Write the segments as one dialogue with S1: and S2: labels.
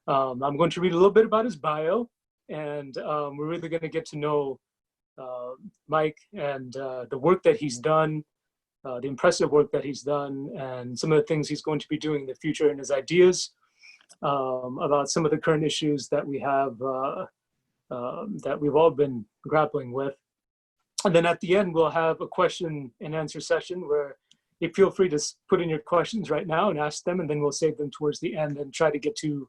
S1: I'm going to read a little bit about his bio, and we're really going to get to know Mike and the work that he's done, the impressive work that he's done, and some of the things he's going to be doing in the future, and his ideas about some of the current issues that we have, that we've all been grappling with. And then at the end, we'll have a question and answer session where you feel free to put in your questions right now and ask them, and then we'll save them towards the end and try to get to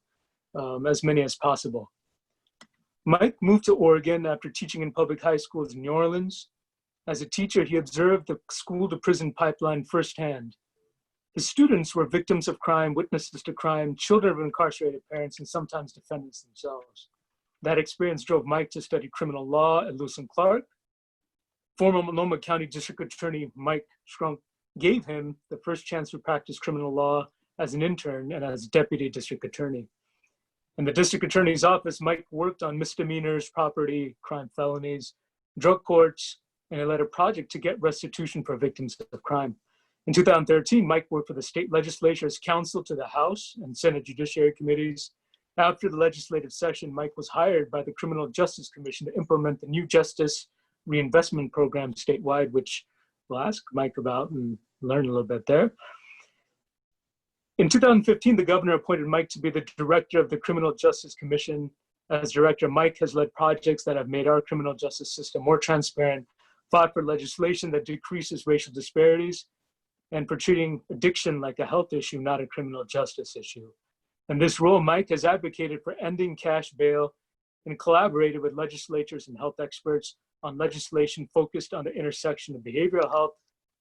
S1: as many as possible. Mike moved to Oregon after teaching in public high schools in New Orleans. As a teacher, he observed the school to prison pipeline firsthand. His students were victims of crime, witnesses to crime, children of incarcerated parents, and sometimes defendants themselves. That experience drove Mike to study criminal law at Lewis and Clark. Former Multnomah County District Attorney Mike Schrunk gave him the first chance to practice criminal law as an intern and as deputy district attorney. In the district attorney's office, Mike worked on misdemeanors, property, crime felonies, drug courts, and he led a project to get restitution for victims of crime. In 2013, Mike worked for the state legislature as counsel to the House and Senate Judiciary Committees. After the legislative session, Mike was hired by the Criminal Justice Commission to implement the new Justice Reinvestment Program statewide, which we'll ask Mike about and learn a little bit there. In 2015, the governor appointed Mike to be the director of the Criminal Justice Commission. As director, Mike has led projects that have made our criminal justice system more transparent, fought for legislation that decreases racial disparities, and for treating addiction like a health issue, not a criminal justice issue. In this role, Mike has advocated for ending cash bail and collaborated with legislators and health experts on legislation focused on the intersection of behavioral health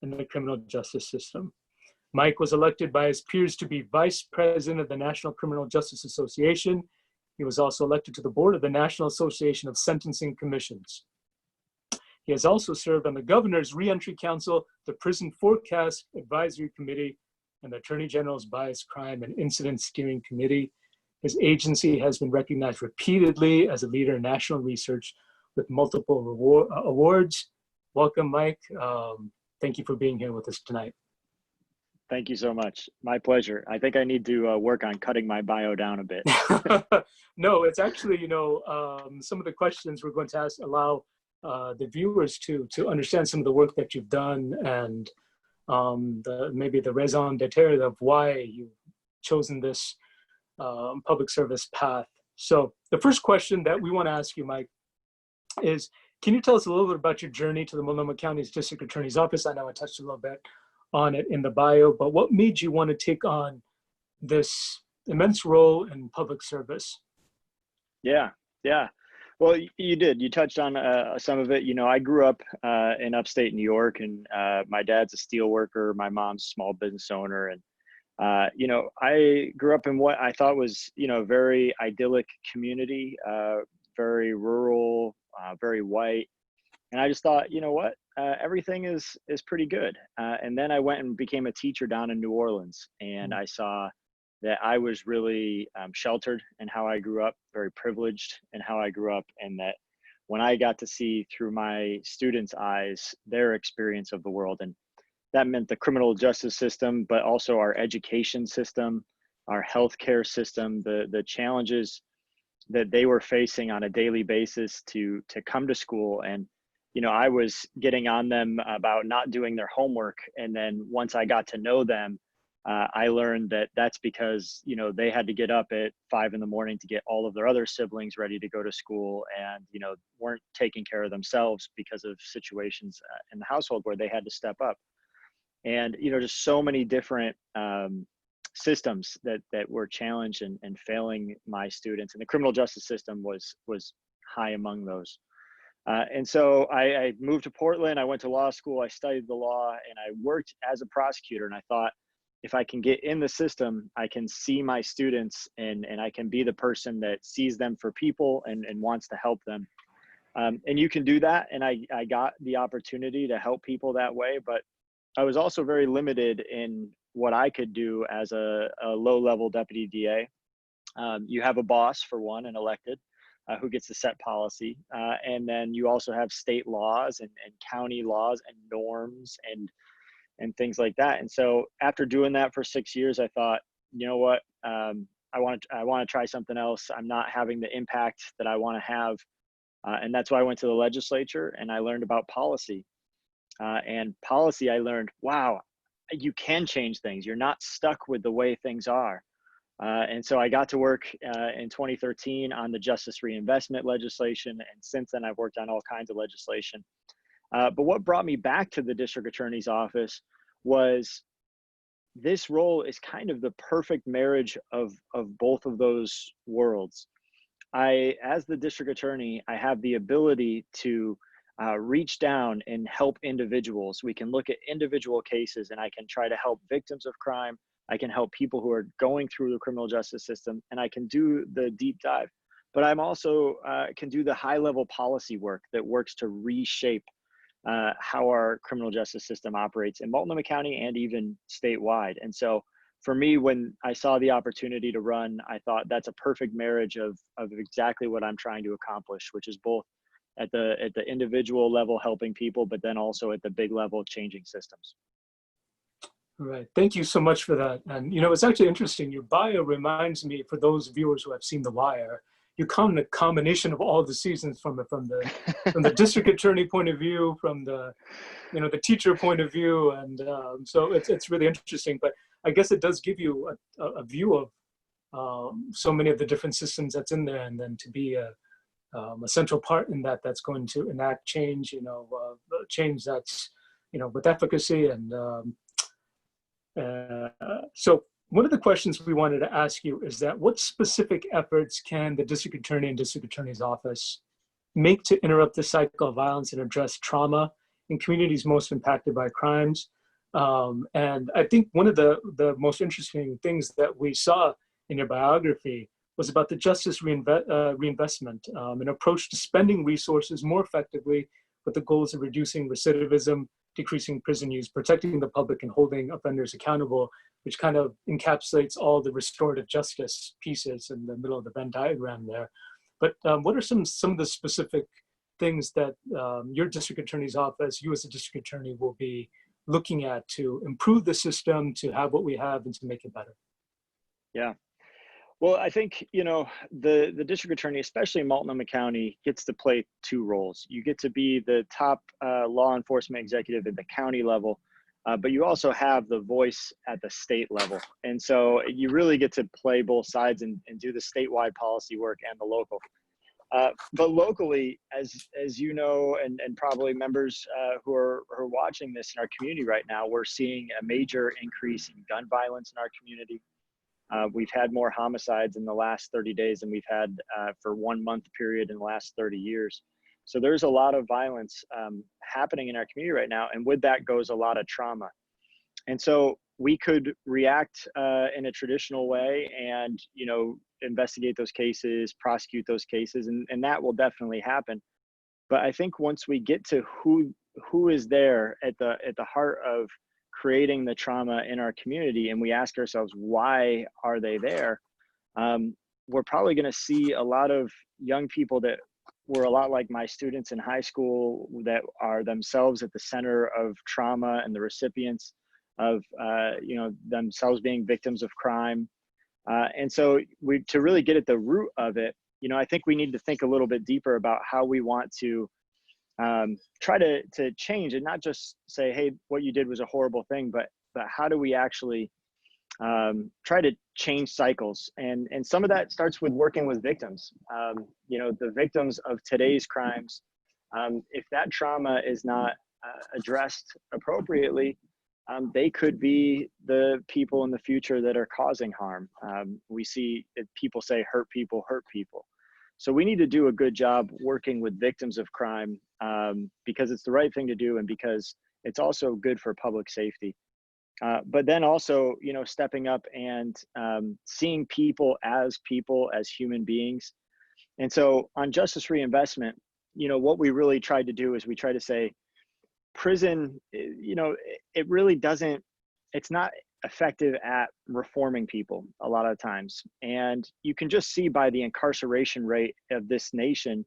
S1: and the criminal justice system. Mike was elected by his peers to be vice president of the National Criminal Justice Association. He was also elected to the board of the National Association of Sentencing Commissions. He has also served on the Governor's Reentry Council, the Prison Forecast Advisory Committee, and the Attorney General's Bias, Crime, and Incident Steering Committee. His agency has been recognized repeatedly as a leader in national research with multiple awards. Welcome, Mike. Thank you for being here with us tonight.
S2: Thank you so much. My pleasure. I think I need to work on cutting my bio down a bit.
S1: No, it's actually, some of the questions we're going to allow the viewers to understand some of the work that you've done and maybe the raison d'etre of why you've chosen this public service path. So the first question that we want to ask you, Mike, is can you tell us a little bit about your journey to the Multnomah County's District Attorney's Office? I know I touched a little bit on it in the bio, but what made you want to take on this immense role in public service?
S2: Yeah. Well, you did. You touched on some of it. I grew up in upstate New York, and my dad's a steel worker. My mom's a small business owner. And, I grew up in what I thought was, a very idyllic community, very rural, very white. And I just thought, everything is pretty good. And then I went and became a teacher down in New Orleans, and I saw that I was really sheltered in how I grew up, very privileged in how I grew up, and that when I got to see through my students' eyes their experience of the world, and that meant the criminal justice system, but also our education system, our healthcare system, the challenges that they were facing on a daily basis to come to school. And I was getting on them about not doing their homework, and then once I got to know them, I learned that that's because, they had to get up at 5 a.m. to get all of their other siblings ready to go to school, and, weren't taking care of themselves because of situations in the household where they had to step up. And, just so many different systems that were challenged and failing my students. And the criminal justice system was high among those. And so I moved to Portland. I went to law school. I studied the law, and I worked as a prosecutor. And I thought, if I can get in the system, I can see my students and I can be the person that sees them for people and wants to help them. And you can do that. And I got the opportunity to help people that way, but I was also very limited in what I could do as a low-level deputy DA. You have a boss, for one, and elected, who gets to set policy. And then you also have state laws and county laws and norms and things like that. And so after doing that for 6 years, I thought, you know what, I want to try something else. I'm not having the impact that I want to have. And that's why I went to the legislature and I learned about policy. And policy, I learned, wow, you can change things. You're not stuck with the way things are. And so I got to work in 2013 on the justice reinvestment legislation. And since then, I've worked on all kinds of legislation. But what brought me back to the district attorney's office was this role is kind of the perfect marriage of both of those worlds. As the district attorney, I have the ability to reach down and help individuals. We can look at individual cases and I can try to help victims of crime. I can help people who are going through the criminal justice system, and I can do the deep dive. But I'm also can do the high level policy work that works to reshape how our criminal justice system operates in Multnomah County and even statewide. And so for me, when I saw the opportunity to run, I thought that's a perfect marriage of exactly what I'm trying to accomplish, which is both at the individual level helping people, but then also at the big level changing systems.
S1: Right. Thank you so much for that. And, it's actually interesting. Your bio reminds me, for those viewers who have seen The Wire, you come a combination of all the seasons from the district attorney point of view, from the teacher point of view. And so it's really interesting. But I guess it does give you a view of so many of the different systems that's in there, and then to be a central part in that's going to enact change, change that's, with efficacy. And so one of the questions we wanted to ask you is that what specific efforts can the district attorney and district attorney's office make to interrupt the cycle of violence and address trauma in communities most impacted by crimes? And I think one of the most interesting things that we saw in your biography was about the justice reinvestment, an approach to spending resources more effectively with the goals of reducing recidivism, decreasing prison use, protecting the public, and holding offenders accountable, which kind of encapsulates all the restorative justice pieces in the middle of the Venn diagram there. But what are some of the specific things that your district attorney's office, you as a district attorney, will be looking at to improve the system, to have what we have, and to make it better?
S2: Yeah. Well, I think, the district attorney, especially in Multnomah County, gets to play two roles. You get to be the top law enforcement executive at the county level, but you also have the voice at the state level. And so you really get to play both sides and do the statewide policy work and the local. But locally, as you know, and probably members who are watching this in our community right now, we're seeing a major increase in gun violence in our community. We've had more homicides in the last 30 days than we've had for 1 month period in the last 30 years. So there's a lot of violence happening in our community right now. And with that goes a lot of trauma. And so we could react in a traditional way and, investigate those cases, prosecute those cases, and that will definitely happen. But I think once we get to who is there at the heart of creating the trauma in our community, and we ask ourselves, why are they there? We're probably going to see a lot of young people that were a lot like my students in high school that are themselves at the center of trauma and the recipients of, themselves being victims of crime. And so to really get at the root of it, I think we need to think a little bit deeper about how we want to try to change and not just say, hey, what you did was a horrible thing, but how do we actually try to change cycles? And some of that starts with working with victims. The victims of today's crimes, if that trauma is not addressed appropriately, they could be the people in the future that are causing harm. We see people say hurt people hurt people. So we need to do a good job working with victims of crime because it's the right thing to do and because it's also good for public safety. But then also, stepping up and seeing people as human beings. And so on justice reinvestment, what we really tried to do is we try to say, prison, it really it's not effective at reforming people a lot of times. And you can just see by the incarceration rate of this nation,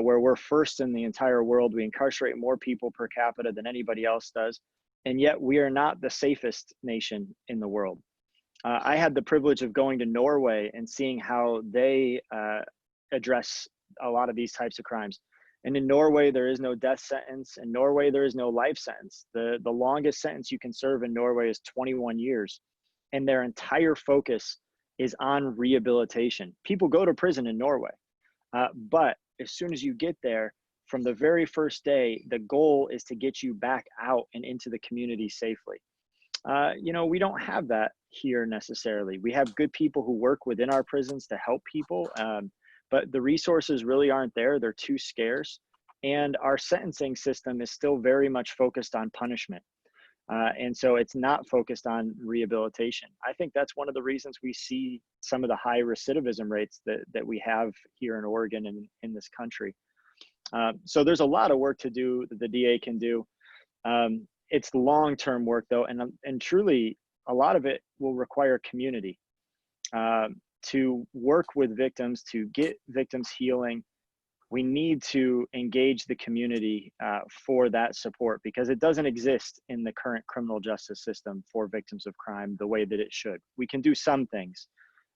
S2: where we're first in the entire world. We incarcerate more people per capita than anybody else does. And yet we are not the safest nation in the world. I had the privilege of going to Norway and seeing how they address a lot of these types of crimes. And in Norway, there is no death sentence. In Norway, there is no life sentence. The longest sentence you can serve in Norway is 21 years. And their entire focus is on rehabilitation. People go to prison in Norway, but as soon as you get there, from the very first day, the goal is to get you back out and into the community safely. We don't have that here necessarily. We have good people who work within our prisons to help people, but the resources really aren't there. They're too scarce. And our sentencing system is still very much focused on punishment. And so it's not focused on rehabilitation. I think that's one of the reasons we see some of the high recidivism rates that we have here in Oregon and in this country. So there's a lot of work to do that the DA can do. It's long-term work though, and truly a lot of it will require community to work with victims, to get victims healing. We need to engage the community for that support, because it doesn't exist in the current criminal justice system for victims of crime the way that it should. We can do some things,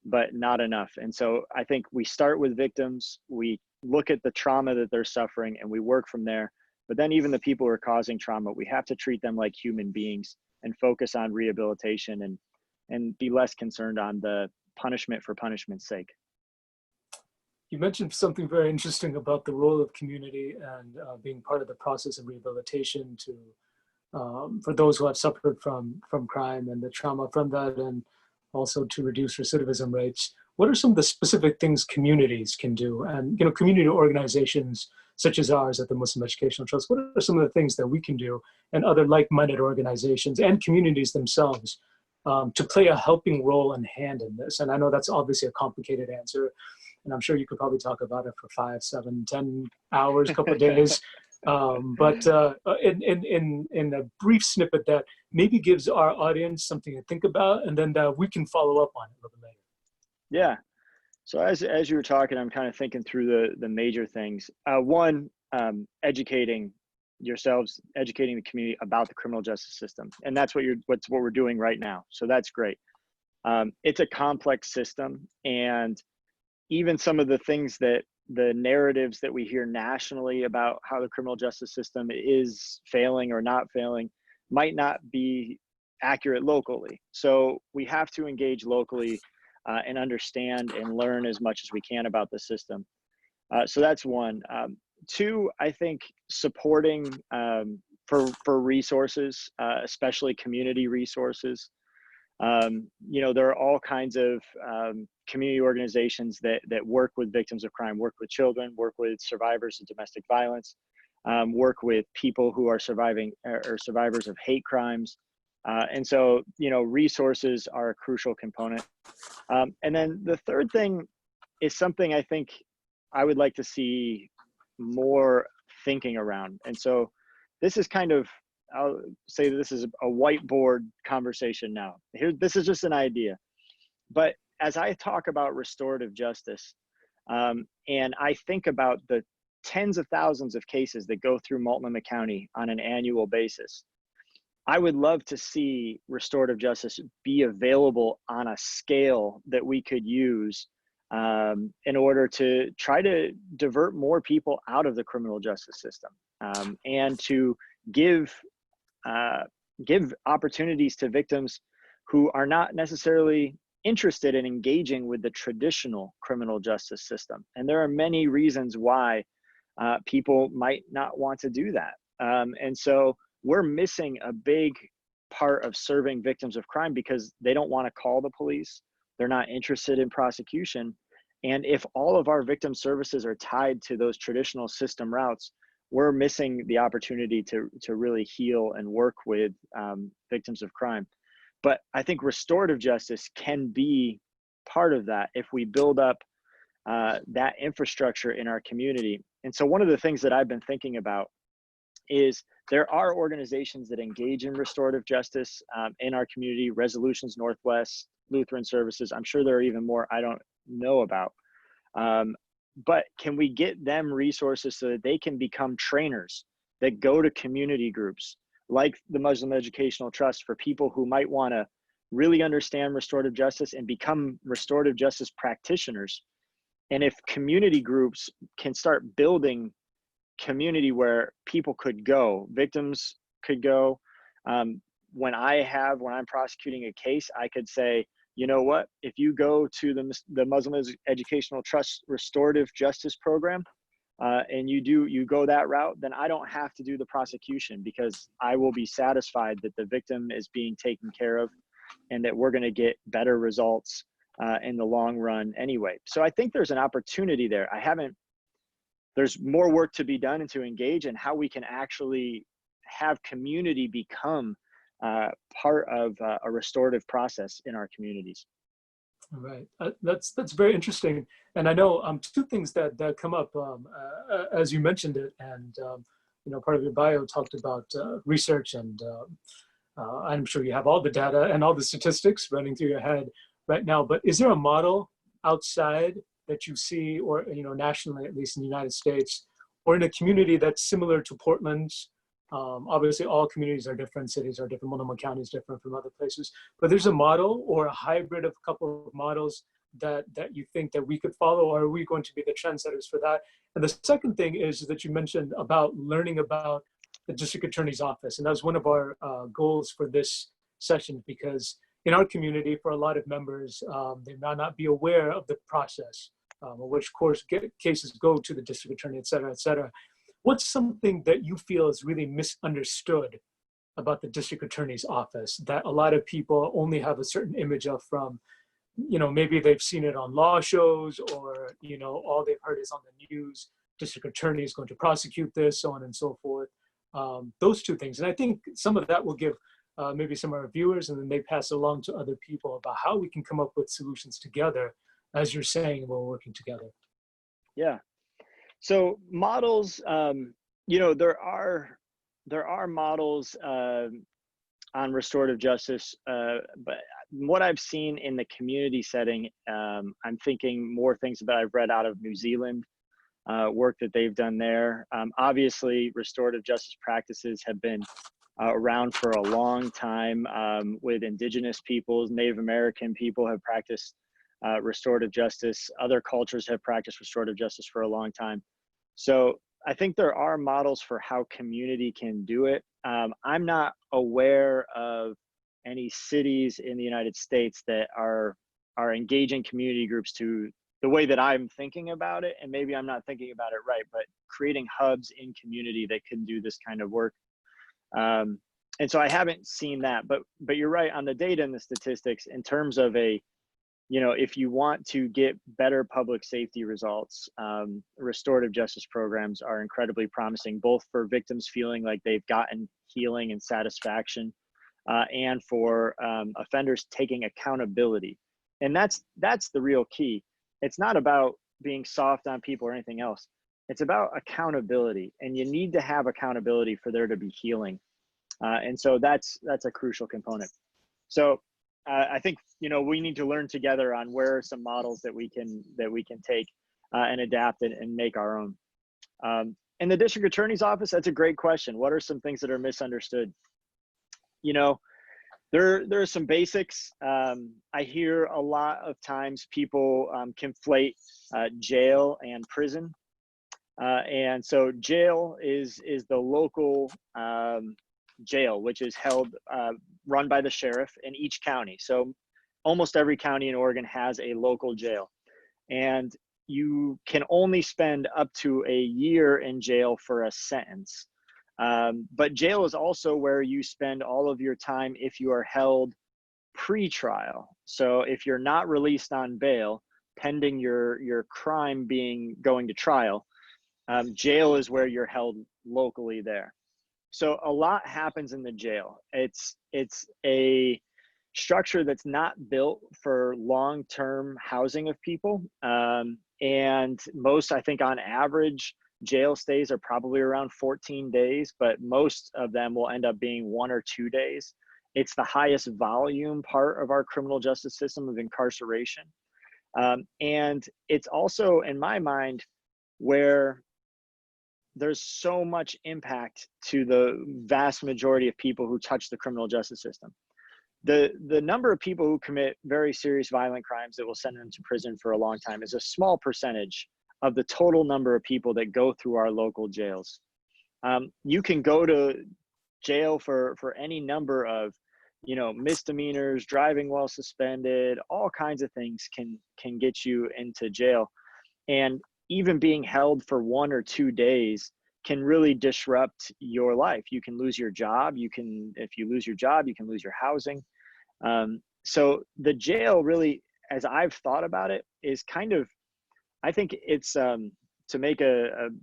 S2: but not enough. And so I think we start with victims, we look at the trauma that they're suffering, and we work from there. But then even the people who are causing trauma, we have to treat them like human beings and focus on rehabilitation and be less concerned on the punishment for punishment's sake.
S1: You mentioned something very interesting about the role of community and being part of the process of rehabilitation for those who have suffered from crime and the trauma from that, and also to reduce recidivism rates. What are some of the specific things communities can do? And community organizations such as ours at the Muslim Educational Trust, what are some of the things that we can do, and other like-minded organizations and communities themselves to play a helping role and hand in this? And I know that's obviously a complicated answer, and I'm sure you could probably talk about it for 5, 7, 10 hours, a couple of days. But in a brief snippet that maybe gives our audience something to think about, and then we can follow up on it a little bit later.
S2: Yeah. So as you were talking, I'm kind of thinking through the major things. One, educating yourselves, educating the community about the criminal justice system, and that's what we're doing right now. So that's great. It's a complex system, and even some of the things that the narratives that we hear nationally about how the criminal justice system is failing or not failing might not be accurate locally. So we have to engage locally and understand and learn as much as we can about the system. So that's one. Two, I think supporting for resources, especially community resources. There are all kinds of community organizations that work with victims of crime, work with children, work with survivors of domestic violence, work with people who are surviving or survivors of hate crimes. And so, resources are a crucial component. And then the third thing is something I think I would like to see more thinking around. And so this is kind of, I'll say that this is a whiteboard conversation now. This is just an idea. But as I talk about restorative justice, and I think about the tens of thousands of cases that go through Multnomah County on an annual basis, I would love to see restorative justice be available on a scale that we could use in order to try to divert more people out of the criminal justice system, and to give opportunities to victims who are not necessarily interested in engaging with the traditional criminal justice system. And there are many reasons why people might not want to do that. And so we're missing a big part of serving victims of crime because they don't want to call the police. They're not interested in prosecution. And if all of our victim services are tied to those traditional system routes, we're missing the opportunity to really heal and work with victims of crime. But I think restorative justice can be part of that if we build up that infrastructure in our community. And so one of the things that I've been thinking about is there are organizations that engage in restorative justice in our community, Resolutions Northwest, Lutheran Services. I'm sure there are even more I don't know about. But can we get them resources so that they can become trainers that go to community groups like the Muslim Educational Trust for people who might want to really understand restorative justice and become restorative justice practitioners. And if community groups can start building community where people could go, victims could go. When I'm prosecuting a case, I could say, you know what, if you go to the Muslim Educational Trust Restorative Justice Program, and you go that route, then I don't have to do the prosecution, because I will be satisfied that the victim is being taken care of and that we're going to get better results in the long run anyway. So I think there's an opportunity there. There's more work to be done and to engage in how we can actually have community become part of a restorative process in our communities.
S1: All right, that's very interesting. And I know two things that come up as you mentioned it, and part of your bio talked about research, and I'm sure you have all the data and all the statistics running through your head right now. But is there a model outside that you see, or nationally, at least in the United States, or in a community that's similar to Portland's? Obviously, all communities are different, cities are different, Multnomah County is different from other places, but there's a model or a hybrid of a couple of models that you think that we could follow, or are we going to be the trendsetters for that? And the second thing is that you mentioned about learning about the district attorney's office, and that was one of our goals for this session, because in our community, for a lot of members, they may not be aware of the process, which course cases go to the district attorney, et cetera, et cetera. What's something that you feel is really misunderstood about the district attorney's office that a lot of people only have a certain image of from, maybe they've seen it on law shows, or, all they've heard is on the news, district attorney is going to prosecute this, so on and so forth. Those two things. And I think some of that will give maybe some of our viewers, and then they pass along to other people about how we can come up with solutions together, as you're saying, while working together.
S2: Yeah. So models, there are models on restorative justice, but what I've seen in the community setting, I'm thinking more things that I've read out of New Zealand, work that they've done there. Obviously, restorative justice practices have been around for a long time, with Indigenous peoples, Native American people have practiced restorative justice. Other cultures have practiced restorative justice for a long time. So I think there are models for how community can do it. I'm not aware of any cities in the United States that are engaging community groups to the way that I'm thinking about it. And maybe I'm not thinking about it right, but creating hubs in community that can do this kind of work. And so I haven't seen that, but you're right on the data and the statistics in terms of if you want to get better public safety results, restorative justice programs are incredibly promising, both for victims feeling like they've gotten healing and satisfaction, and for offenders taking accountability. And that's the real key. It's not about being soft on people or anything else. It's about accountability, and you need to have accountability for there to be healing. And so that's a crucial component. So I think we need to learn together on where are some models that we can take and adapt and make our own. In the district attorney's office, that's a great question. What are some things that are misunderstood? There are some basics. I hear a lot of times people conflate jail and prison. And so jail is the local jail, which is run by the sheriff in each county. So almost every county in Oregon has a local jail, and you can only spend up to a year in jail for a sentence. But jail is also where you spend all of your time if you are held pre-trial. So if you're not released on bail, pending your crime going to trial, jail is where you're held locally there. So a lot happens in the jail. It's a structure that's not built for long-term housing of people. And most, I think on average, jail stays are probably around 14 days, but most of them will end up being 1 or 2 days. It's the highest volume part of our criminal justice system of incarceration. And it's also, in my mind, where there's so much impact to the vast majority of people who touch the criminal justice system. the number of people who commit very serious violent crimes that will send them to prison for a long time is a small percentage of the total number of people that go through our local jails. You can go to jail for any number of, you know, misdemeanors, driving while suspended, all kinds of things can get you into jail. And even being held for 1 or 2 days can really disrupt your life. You can lose your job. If you lose your job, you can lose your housing. So the jail really, as I've thought about it, is kind of, I think it's, to make an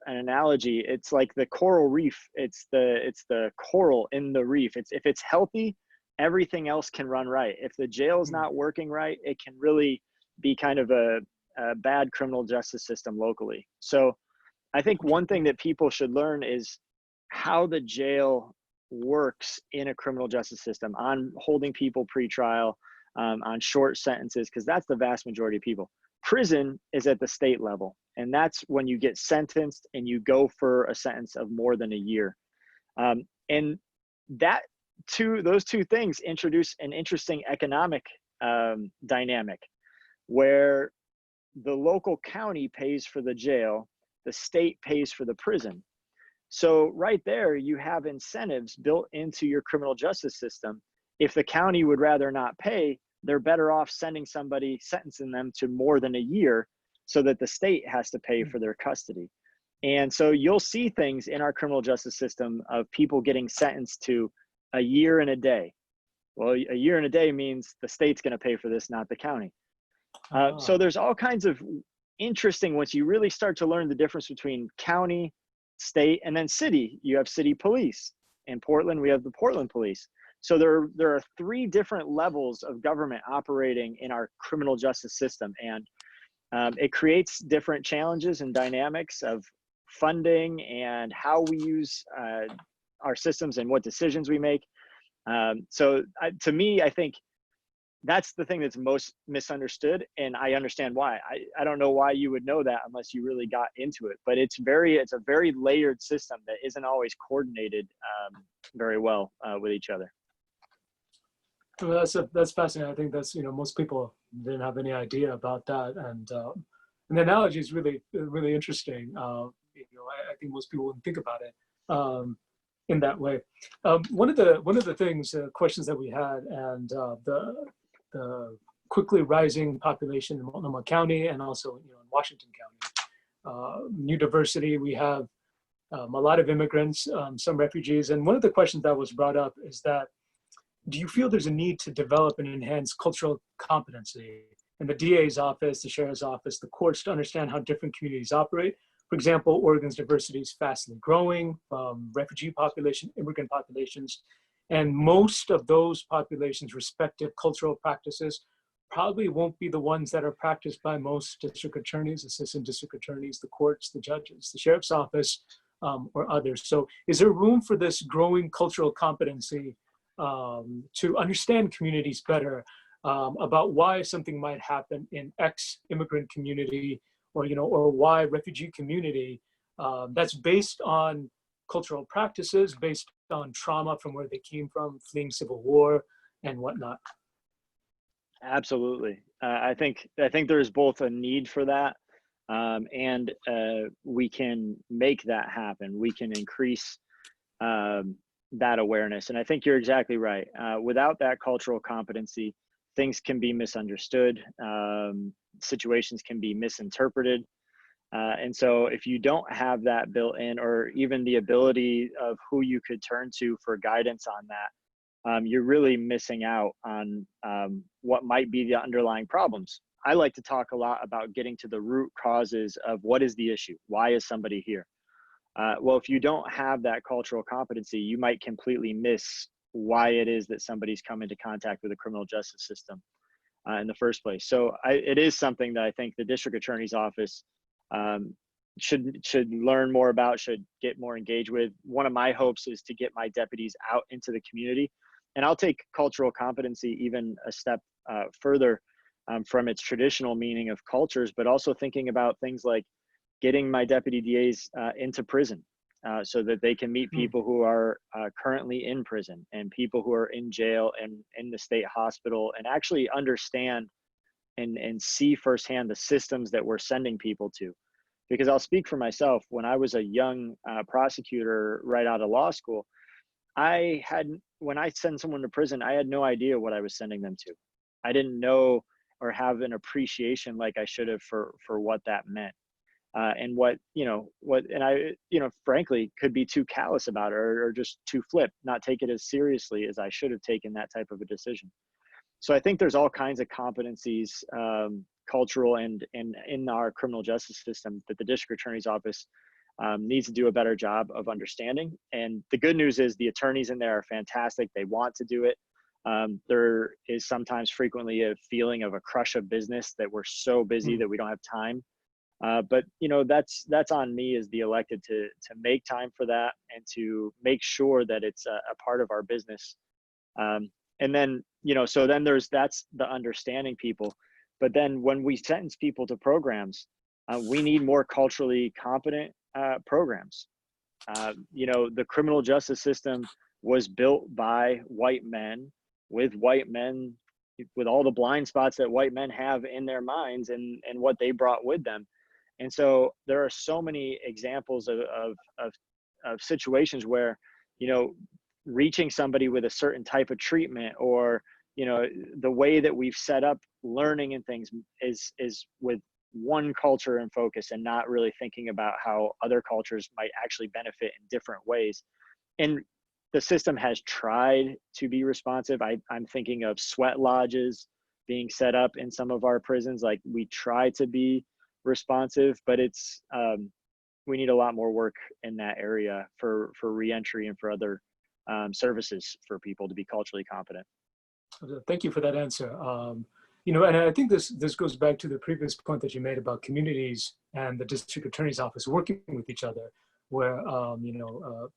S2: analogy, it's like the coral reef. It's the coral in the reef. If it's healthy, everything else can run right. If the jail is not working right, it can really be kind of a bad criminal justice system locally. So I think one thing that people should learn is how the jail works in a criminal justice system, on holding people pretrial, on short sentences, because that's the vast majority of people. Prison is at the state level, and that's when you get sentenced and you go for a sentence of more than a year. And those two things introduce an interesting economic dynamic, where the local county pays for the jail, the state pays for the prison. So right there, you have incentives built into your criminal justice system. If the county would rather not pay, they're better off sentencing them to more than a year, so that the state has to pay for their custody. And so you'll see things in our criminal justice system of people getting sentenced to a year and a day. Well, a year and a day means the state's going to pay for this, not the county. So there's all kinds of interesting, once you really start to learn the difference between county, state, and then city. You have city police. In Portland, we have the Portland Police. So there are 3 different levels of government operating in our criminal justice system. And it creates different challenges and dynamics of funding and how we use our systems and what decisions we make. To me, I think that's the thing that's most misunderstood, and I understand why. I don't know why you would know that unless you really got into it, but it's a very layered system that isn't always coordinated very well with each other.
S1: Well, that's fascinating. I think that's, most people didn't have any idea about that, and the analogy is really really interesting. I think most people wouldn't think about it in that way. One of the things, questions that we had, and the quickly rising population in Multnomah County, and also in Washington County, new diversity. We have a lot of immigrants, some refugees, and one of the questions that was brought up is that, do you feel there's a need to develop and enhance cultural competency in the DA's office, the sheriff's office, the courts, to understand how different communities operate? For example, Oregon's diversity is fastly growing, refugee population, immigrant populations, and most of those populations' respective cultural practices probably won't be the ones that are practiced by most district attorneys, assistant district attorneys, the courts, the judges, the sheriff's office, or others. So is there room for this growing cultural competency to understand communities better, about why something might happen in X immigrant community, or Y refugee community, that's based on cultural practices, based on trauma from where they came from, fleeing civil war and whatnot?
S2: Absolutely. I think there's both a need for that, and we can make that happen. We can increase that awareness. And I think you're exactly right. Without that cultural competency, things can be misunderstood, situations can be misinterpreted. And so if you don't have that built in, or even the ability of who you could turn to for guidance on that, you're really missing out on what might be the underlying problems. I like to talk a lot about getting to the root causes of what is the issue. Why is somebody here? Well, if you don't have that cultural competency, you might completely miss why it is that somebody's come into contact with the criminal justice system in the first place. So it is something that I think the district attorney's office should learn more about, should get more engaged with. One of my hopes is to get my deputies out into the community, and I'll take cultural competency even a step further from its traditional meaning of cultures, but also thinking about things like getting my deputy DAs into prison, so that they can meet people who are currently in prison and people who are in jail and in the state hospital, and actually understand and see firsthand the systems that we're sending people to. Because I'll speak for myself, when I was a young prosecutor right out of law school, when I send someone to prison, I had no idea what I was sending them to. I didn't know or have an appreciation like I should have for what that meant. And and I, frankly, could be too callous about it, or just too flip, not take it as seriously as I should have taken that type of a decision. So I think there's all kinds of competencies, cultural and in our criminal justice system, that the district attorney's office needs to do a better job of understanding. And the good news is the attorneys in there are fantastic. They want to do it. There is sometimes frequently a feeling of a crush of business, that we're so busy that we don't have time. But that's on me as the elected to make time for that, and to make sure that it's a part of our business. And then, so then that's the understanding people. But then when we sentence people to programs, we need more culturally competent programs. The criminal justice system was built by white men, with all the blind spots that white men have in their minds and what they brought with them. And so there are so many examples of situations where, reaching somebody with a certain type of treatment, or, the way that we've set up learning and things is with one culture in focus, and not really thinking about how other cultures might actually benefit in different ways. And the system has tried to be responsive. I'm thinking of sweat lodges being set up in some of our prisons. Like, we try to be responsive, but it's we need a lot more work in that area for reentry and for other services for people to be culturally competent.
S1: Thank you for that answer. And I think this goes back to the previous point that you made about communities and the district attorney's office working with each other, where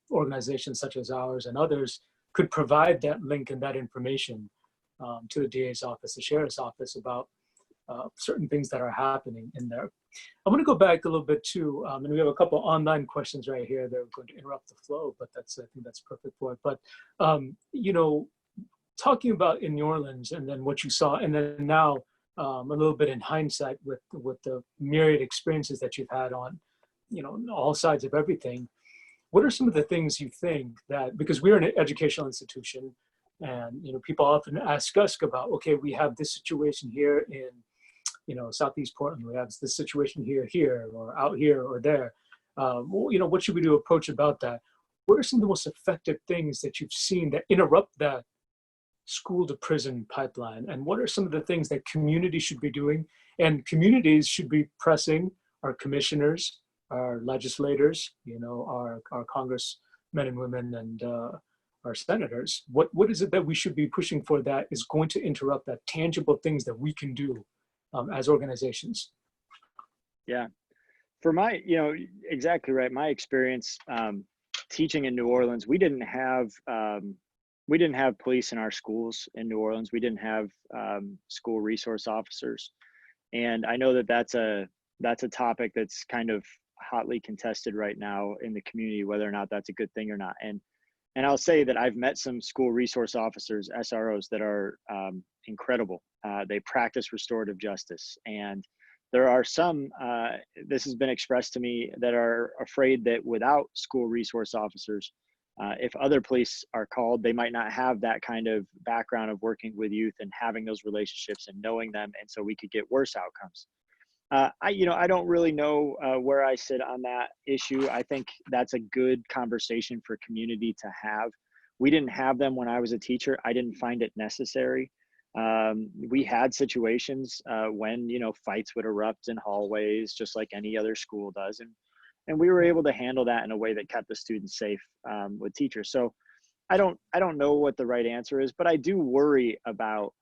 S1: organizations such as ours and others could provide that link and that information to the DA's office, the sheriff's office, about certain things that are happening in there. I'm going to go back a little bit too, and we have a couple online questions right here that are going to interrupt the flow, but I think that's perfect for it. But talking about in New Orleans, and then what you saw, and then now a little bit in hindsight with the myriad experiences that you've had on, all sides of everything. What are some of the things you think that, because we're an educational institution, and people often ask us about, okay, we have this situation here in Southeast Portland, we have this situation here, or out here or there. What should we do approach about that? What are some of the most effective things that you've seen that interrupt that school to prison pipeline? And what are some of the things that communities should be doing? And communities should be pressing our commissioners, our legislators, our congressmen and women, and our senators. What is it that we should be pushing for that is going to interrupt that tangible things that we can do as organizations?
S2: Yeah, for my, exactly right. My experience teaching in New Orleans, we didn't have police in our schools in New Orleans. We didn't have school resource officers, and I know that that's a topic that's kind of hotly contested right now in the community, whether or not that's a good thing or not. And I'll say that I've met some school resource officers, SROs, that are incredible. They practice restorative justice, and there are some, this has been expressed to me, that are afraid that without school resource officers, if other police are called, they might not have that kind of background of working with youth and having those relationships and knowing them, and so we could get worse outcomes. I don't really know where I sit on that issue. I think that's a good conversation for community to have. We didn't have them when I was a teacher. I didn't find it necessary. We had situations when, fights would erupt in hallways, just like any other school does. And we were able to handle that in a way that kept the students safe with teachers. So I don't know what the right answer is, but I do worry about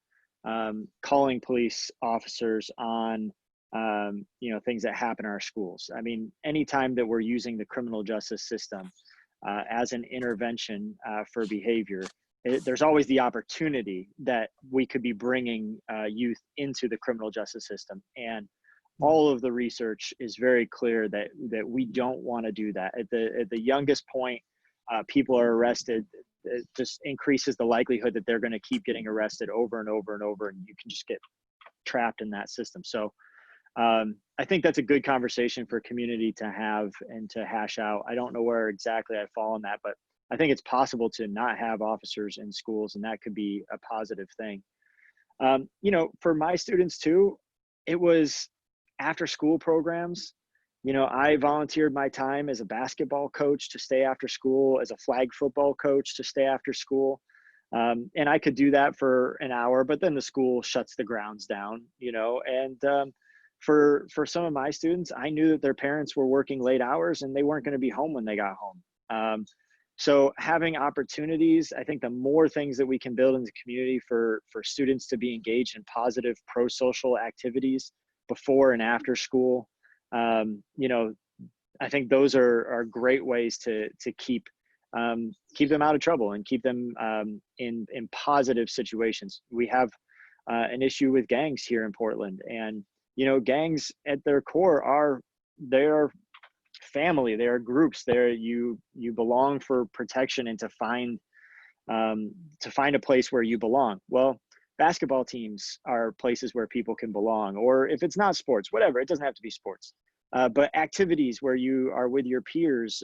S2: calling police officers on things that happen in our schools. I mean, anytime that we're using the criminal justice system as an intervention for behavior, there's always the opportunity that we could be bringing youth into the criminal justice system. And all of the research is very clear that we don't want to do that. At the youngest point, people are arrested. It just increases the likelihood that they're going to keep getting arrested over and over and over, and you can just get trapped in that system. So I think that's a good conversation for community to have and to hash out. I don't know where exactly I fall on that, but I think it's possible to not have officers in schools, and that could be a positive thing. You know, for my students too, it was after school programs. You know, I volunteered my time as a basketball coach to stay after school, as a flag football coach to stay after school. And I could do that for an hour, but then the school shuts the grounds down, you know, and for some of my students, I knew that their parents were working late hours and they weren't going to be home when they got home. So having opportunities, I think the more things that we can build in the community for students to be engaged in positive pro-social activities before and after school, you know, I think those are great ways to keep them out of trouble and keep them in positive situations. We have an issue with gangs here in Portland, and you know, gangs at their core they're family, they are groups. You belong for protection and to find a place where you belong. Well, basketball teams are places where people can belong, or if it's not sports, whatever, it doesn't have to be sports. But activities where you are with your peers,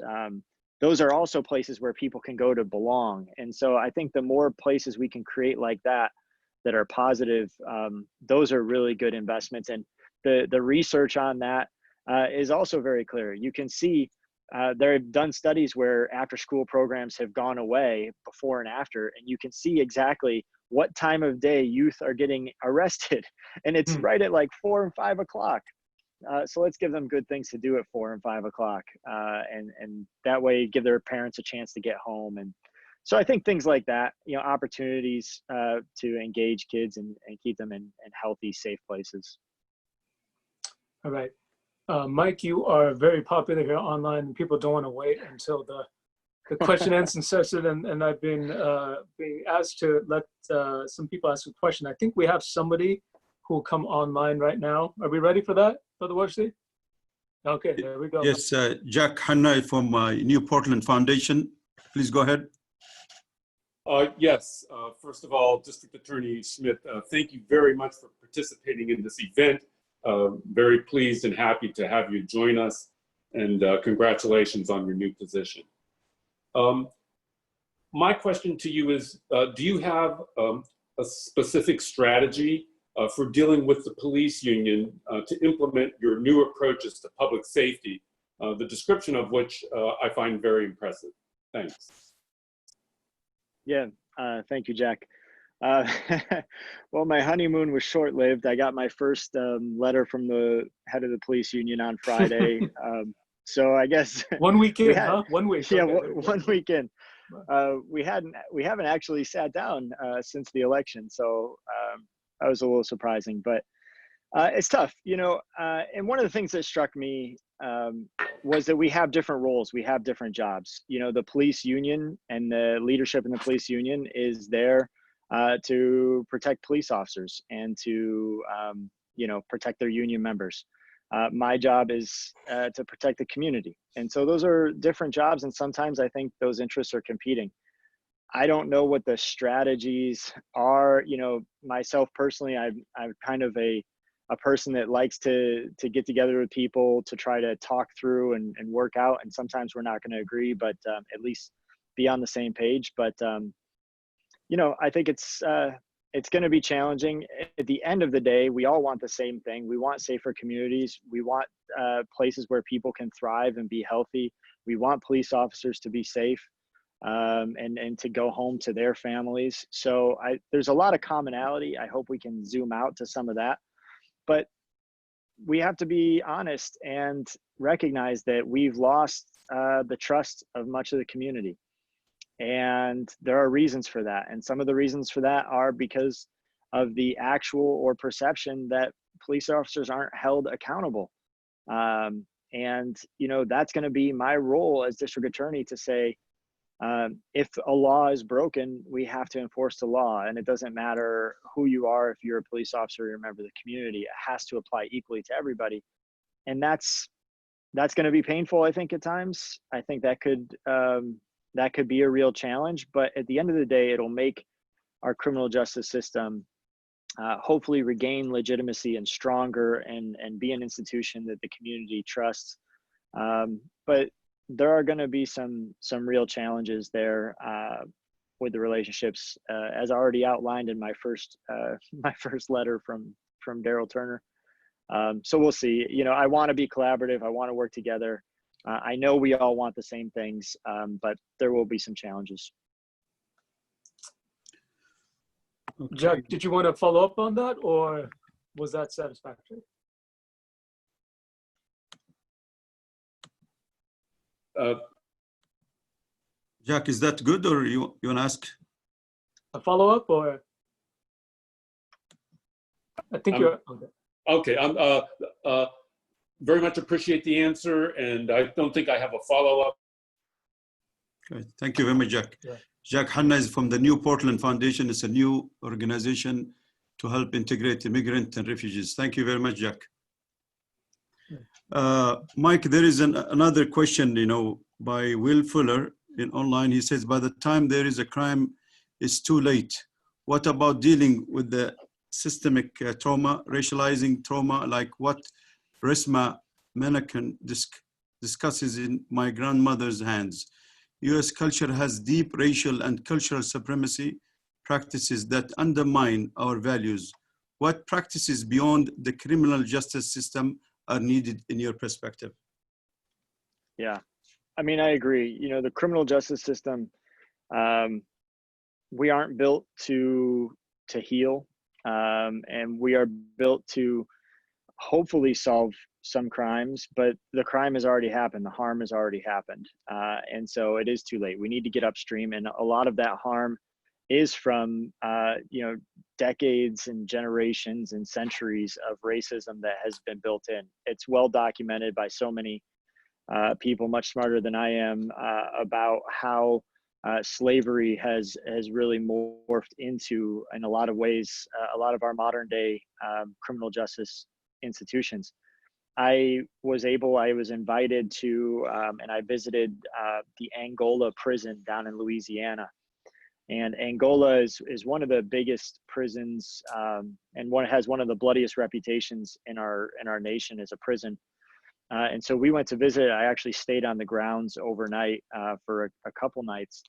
S2: those are also places where people can go to belong. And so I think the more places we can create like that are positive, those are really good investments. And the research on that is also very clear. You can see they've done studies where after school programs have gone away before and after, and you can see exactly what time of day youth are getting arrested. And it's right at like 4 and 5 o'clock. So let's give them good things to do at 4 and 5 o'clock, and that way give their parents a chance to get home. And so I think things like that, you know, opportunities to engage kids and keep them in healthy, safe places.
S1: All right. Mike, you are very popular here online, and people don't want to wait until the question and answer session. And I've been being asked to let some people ask a question. I think we have somebody who will come online right now. Are we ready for that, Brother Wesley? Okay, there we go.
S3: Yes, Jack Hanai from New Portland Foundation. Please go ahead.
S4: Yes, first of all, District Attorney Schmidt, thank you very much for participating in this event. Very pleased and happy to have you join us, and congratulations on your new position. My question to you is, do you have a specific strategy for dealing with the police union to implement your new approaches to public safety, the description of which I find very impressive? Thanks.
S2: Yeah, thank you, Jack. Well, my honeymoon was short-lived. I got my first letter from the head of the police union on Friday. So I guess
S1: 1 weekend, huh? 1 week.
S2: Yeah,
S1: okay.
S2: 1 weekend. We haven't actually sat down since the election, so that was a little surprising. But it's tough, you know. And one of the things that struck me was that we have different roles, we have different jobs. You know, the police union and the leadership in the police union is there to protect police officers and to, you know, protect their union members. My job is to protect the community. And so those are different jobs. And sometimes I think those interests are competing. I don't know what the strategies are. You know, myself personally, I'm kind of a person that likes to get together with people to try to talk through and work out. And sometimes we're not going to agree, but at least be on the same page. But, you know, I think it's going to be challenging. At the end of the day, we all want the same thing. We want safer communities. We want places where people can thrive and be healthy. We want police officers to be safe and to go home to their families. So there's a lot of commonality. I hope we can zoom out to some of that. But we have to be honest and recognize that we've lost the trust of much of the community. And there are reasons for that. And some of the reasons for that are because of the actual or perception that police officers aren't held accountable. And, you know, that's going to be my role as district attorney to say, if a law is broken, we have to enforce the law, and it doesn't matter who you are. If you're a police officer, you're a member of the community, it has to apply equally to everybody. And that's going to be painful, I think, at times. I think that could be a real challenge, but at the end of the day, it'll make our criminal justice system hopefully regain legitimacy and stronger, and be an institution that the community trusts. But there are going to be some real challenges there with the relationships, as already outlined in my first letter from Daryl Turner. So we'll see. You know, I want to be collaborative. I want to work together. I know we all want the same things, but there will be some challenges.
S3: Okay.
S1: Jack, did you want to follow up on that, or was that satisfactory?
S3: Jack, is that good, or you want to ask?
S1: A follow up, or I think you're okay.
S4: Okay, very much appreciate the answer, and I don't think I have a follow-up.
S3: Okay, thank you very much, Jack.
S1: Yeah.
S3: Jack Hanna is from the New Portland Foundation. It's a new organization to help integrate immigrants and refugees. Thank you very much, Jack. Mike, there is another question, by Will Fuller in online. He says, by the time there is a crime, it's too late. What about dealing with the systemic trauma, racializing trauma, like what Resma Menakan discusses in My Grandmother's Hands? U.S. culture has deep racial and cultural supremacy practices that undermine our values. What practices beyond the criminal justice system are needed in your perspective?
S2: Yeah, I mean, I agree. The criminal justice system, we aren't built to heal, and we are built to hopefully solve some crimes, but the crime has already happened. The harm has already happened. And so it is too late. We need to get upstream. And a lot of that harm is from, decades and generations and centuries of racism that has been built in. It's well documented by so many people much smarter than I am about how slavery has really morphed into, in a lot of ways, a lot of our modern day criminal justice institutions. I was invited to, and I visited the Angola prison down in Louisiana. And Angola is one of the biggest prisons, and has one of the bloodiest reputations in our nation as a prison. And so we went to visit. I actually stayed on the grounds overnight for a couple nights.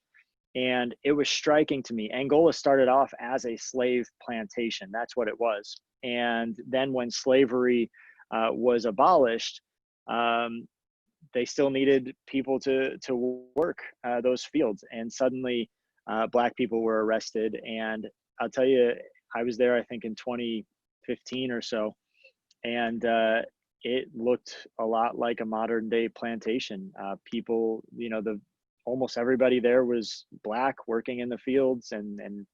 S2: And it was striking to me. Angola started off as a slave plantation. That's what it was. And then when slavery was abolished, they still needed people to work those fields. And suddenly Black people were arrested. And I'll tell you, I was there, I think in 2015 or so. And it looked a lot like a modern day plantation. People, almost everybody there was Black, working in the fields, and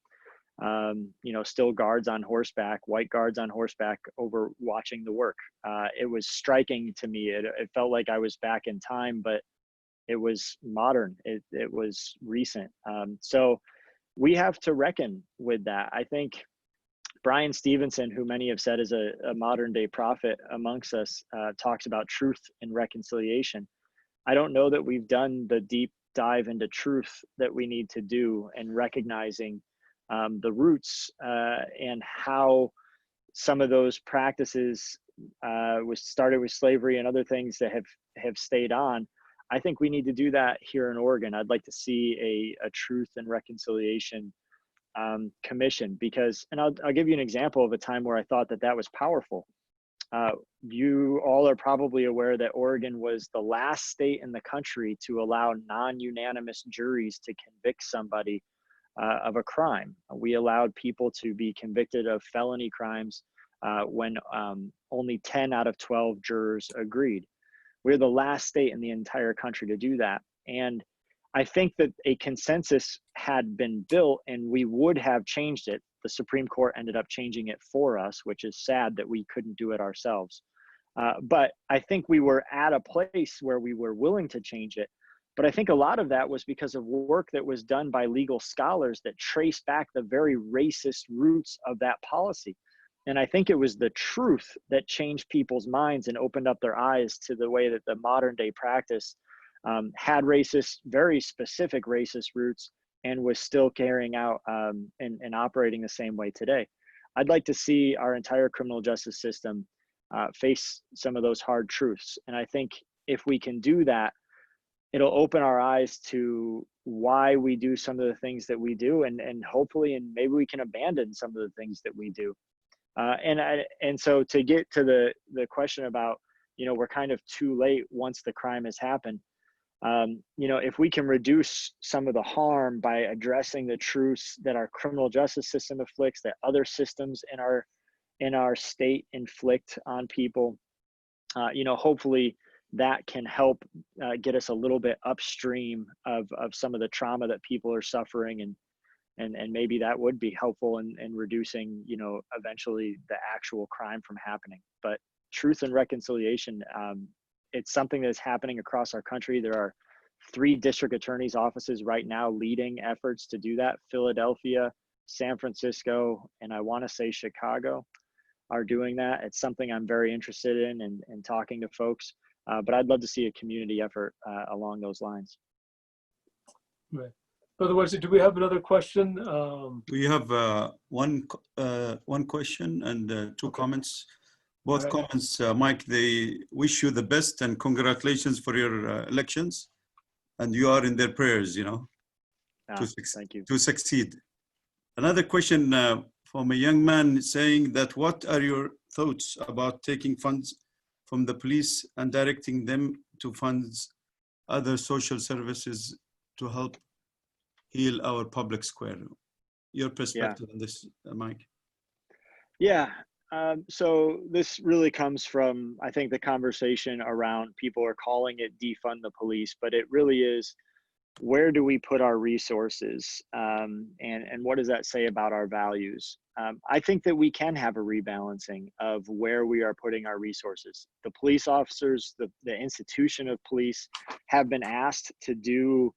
S2: still guards on horseback, white guards on horseback, over watching the work. It was striking to me. It felt like I was back in time, but it was modern. It was recent. So we have to reckon with that. I think Brian Stevenson, who many have said is a modern day prophet amongst us, talks about truth and reconciliation. I don't know that we've done the deep dive into truth that we need to do, and recognizing the roots and how some of those practices was started with slavery and other things that have stayed on. I think we need to do that here in Oregon. I'd like to see a truth and reconciliation commission, because, and I'll give you an example of a time where I thought that was powerful. You all are probably aware that Oregon was the last state in the country to allow non-unanimous juries to convict somebody of a crime. We allowed people to be convicted of felony crimes when only 10 out of 12 jurors agreed. We're the last state in the entire country to do that. And I think that a consensus had been built, and we would have changed it. The Supreme Court ended up changing it for us, which is sad that we couldn't do it ourselves. But I think we were at a place where we were willing to change it, But I think a lot of that was because of work that was done by legal scholars that traced back the very racist roots of that policy. And I think it was the truth that changed people's minds and opened up their eyes to the way that the modern day practice had racist, very specific racist roots, and was still carrying out and operating the same way today. I'd like to see our entire criminal justice system face some of those hard truths. And I think if we can do that, it'll open our eyes to why we do some of the things that we do, and hopefully, and maybe we can abandon some of the things that we do. And so to get to the question about, we're kind of too late once the crime has happened. If we can reduce some of the harm by addressing the truths that our criminal justice system inflicts, that other systems in our state inflict on people, hopefully that can help get us a little bit upstream of some of the trauma that people are suffering, and maybe that would be helpful in reducing, eventually the actual crime from happening. But truth and reconciliation, it's something that's happening across our country. There are 3 district attorneys' offices right now leading efforts to do that. Philadelphia, San Francisco, and I want to say Chicago are doing that. It's something I'm very interested in and talking to folks. But I'd love to see a community effort along those lines.
S1: Right. Otherwise, do we have another question?
S3: We have one question and 2 comments. Both
S1: Right.
S3: comments, Mike, they wish you the best and congratulations for your elections. And you are in their prayers,
S2: Thank you.
S3: to succeed. Another question from a young man saying that, what are your thoughts about taking funds from the police and directing them to fund other social services to help heal our public square? Your perspective on this, Mike?
S2: Yeah. So this really comes from, I think, the conversation around, people are calling it defund the police, but it really is, where do we put our resources? And what does that say about our values? I think that we can have a rebalancing of where we are putting our resources. The police officers, the institution of police, have been asked to do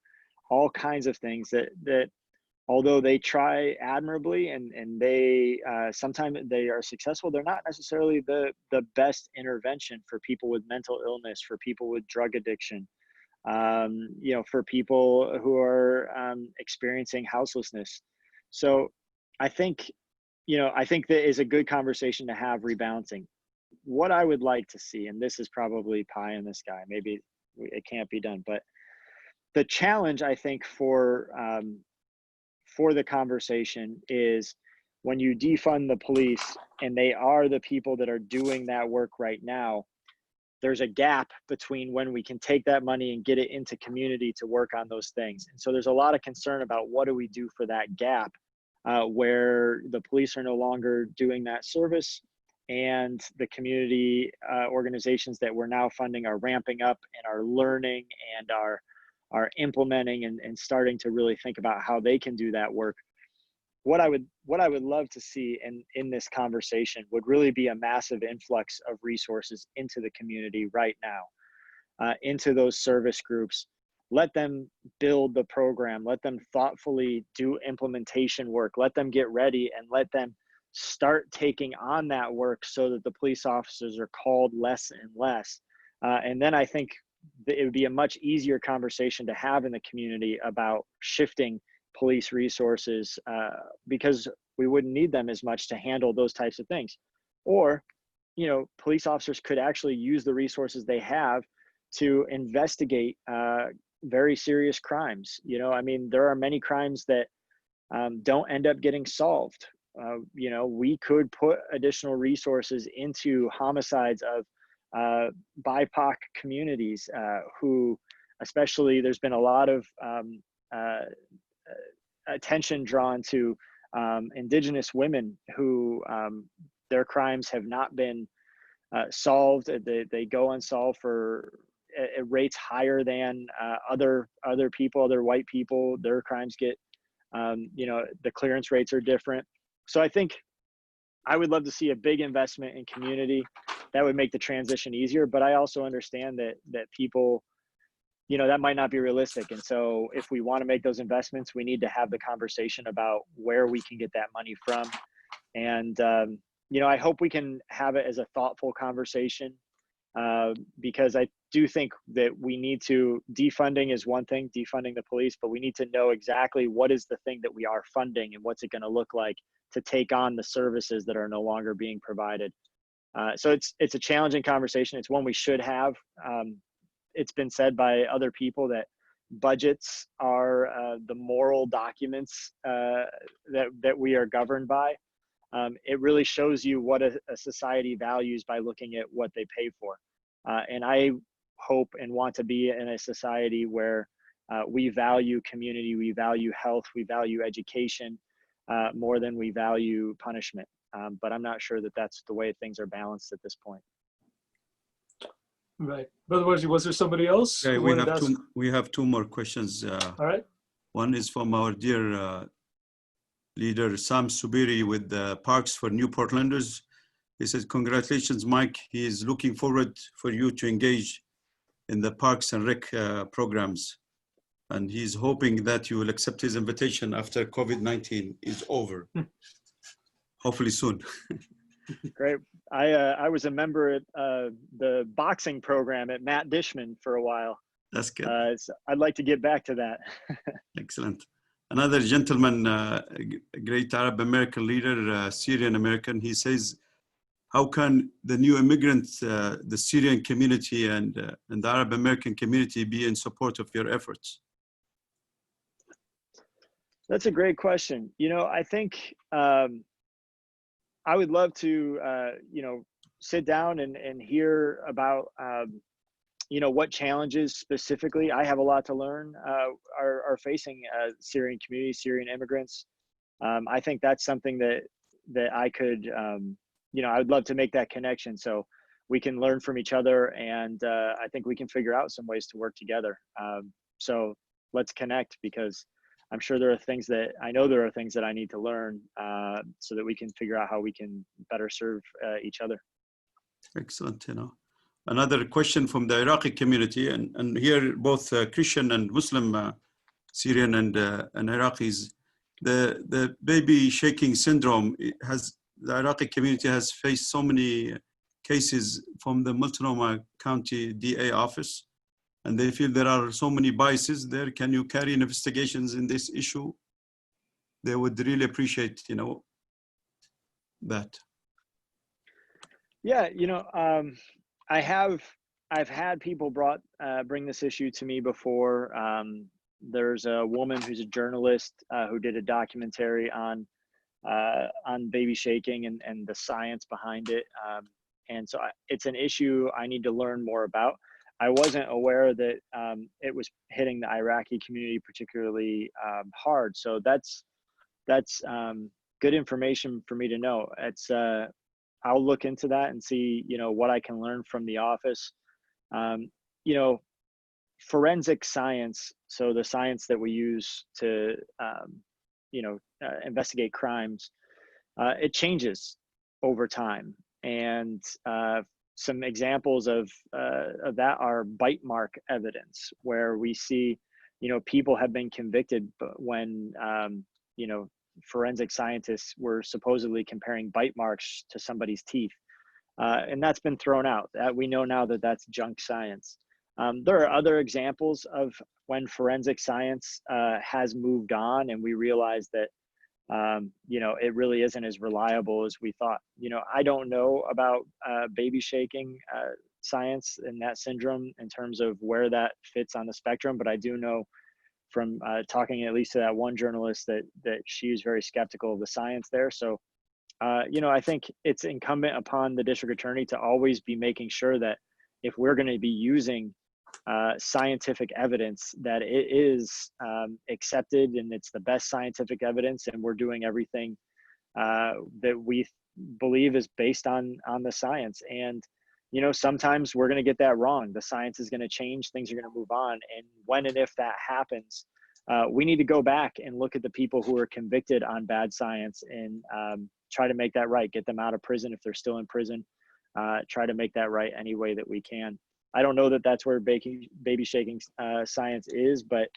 S2: all kinds of things that although they try admirably and they sometimes they are successful, they're not necessarily the best intervention for people with mental illness, for people with drug addiction, for people who are experiencing houselessness. So I think that is a good conversation to have, rebalancing. What I would like to see, and this is probably pie in the sky, maybe it can't be done, but the challenge, I think, for the conversation is, when you defund the police and they are the people that are doing that work right now, there's a gap between when we can take that money and get it into community to work on those things. And so there's a lot of concern about, what do we do for that gap where the police are no longer doing that service, and the community organizations that we're now funding are ramping up and are learning and are implementing and starting to really think about how they can do that work. What I would love to see in this conversation would really be a massive influx of resources into the community right now, into those service groups. Let them build the program, let them thoughtfully do implementation work, let them get ready, and let them start taking on that work so that the police officers are called less and less. And then I think it would be a much easier conversation to have in the community about shifting police resources, because we wouldn't need them as much to handle those types of things. Or, police officers could actually use the resources they have to investigate very serious crimes. There are many crimes that don't end up getting solved. We could put additional resources into homicides of BIPOC communities who, especially, there's been a lot of attention drawn to Indigenous women who their crimes have not been solved. They go unsolved for rates higher than other people, other white people. Their crimes get, the clearance rates are different. So I think I would love to see a big investment in community that would make the transition easier. But I also understand that people, that might not be realistic. And so if we want to make those investments, we need to have the conversation about where we can get that money from. And, I hope we can have it as a thoughtful conversation, because I do think that we need to, defunding is one thing, defunding the police, but we need to know exactly what is the thing that we are funding and what's it going to look like to take on the services that are no longer being provided. So it's a challenging conversation. It's one we should have. It's been said by other people that budgets are the moral documents that we are governed by. It really shows you what a society values by looking at what they pay for. And I hope and want to be in a society where we value community, we value health, we value education more than we value punishment. But I'm not sure that that's the way things are balanced at this point.
S1: Right. Brother Warji, was there somebody else?
S3: Okay,
S1: who
S3: we
S1: wanted to
S3: have
S1: ask?
S3: we have two more questions.
S1: All right.
S3: One is from our dear leader, Sam Subiri with Parks for New Portlanders. He says, congratulations, Mike. He is looking forward for you to engage in the Parks and Rec programs. And he's hoping that you will accept his invitation after COVID-19 is over. Hopefully soon.
S2: Great. I was a member at the boxing program at Matt Dishman for a while.
S3: That's good.
S2: So I'd like to get back to that.
S3: Excellent. Another gentleman, a great Arab American leader, Syrian American, he says, how can the new immigrants, the Syrian community and the Arab American community be in support of your efforts?
S2: That's a great question. I think I would love to, sit down and hear about, what challenges specifically, I have a lot to learn, are facing Syrian community, Syrian immigrants. I think that's something that I could, I would love to make that connection so we can learn from each other, and I think we can figure out some ways to work together. So let's connect, because I'm sure there are things that I need to learn so that we can figure out how we can better serve each other.
S3: Excellent. Another question from the Iraqi community, and here both Christian and Muslim, Syrian and Iraqis, the baby shaking syndrome the Iraqi community has faced so many cases from the Multnomah County DA office, and they feel there are so many biases there. Can you carry investigations in this issue? They would really appreciate, that.
S2: Yeah, I've had people bring this issue to me before. There's a woman who's a journalist who did a documentary on baby shaking and the science behind it. And so it's an issue I need to learn more about. I wasn't aware that it was hitting the Iraqi community particularly hard. So that's good information for me to know. I'll look into that and see, what I can learn from the office. Forensic science, so the science that we use to, investigate crimes, it changes over time. And some examples of that are bite mark evidence, where we see, people have been convicted when, forensic scientists were supposedly comparing bite marks to somebody's teeth. And that's been thrown out. We know now that that's junk science. There are other examples of when forensic science has moved on, and we realize that, it really isn't as reliable as we thought. I don't know about baby shaking science and that syndrome in terms of where that fits on the spectrum, but I do know from talking at least to that one journalist that she was very skeptical of the science there. So, I think it's incumbent upon the district attorney to always be making sure that if we're going to be using scientific evidence, that it is accepted and it's the best scientific evidence, and we're doing everything that we believe is based on the science. And sometimes we're going to get that wrong. The science is going to change, things are going to move on, and when and if that happens, we need to go back and look at the people who are convicted on bad science and try to make that right, get them out of prison if they're still in prison, try to make that right any way that we can. I don't know that that's where baby shaking science is, but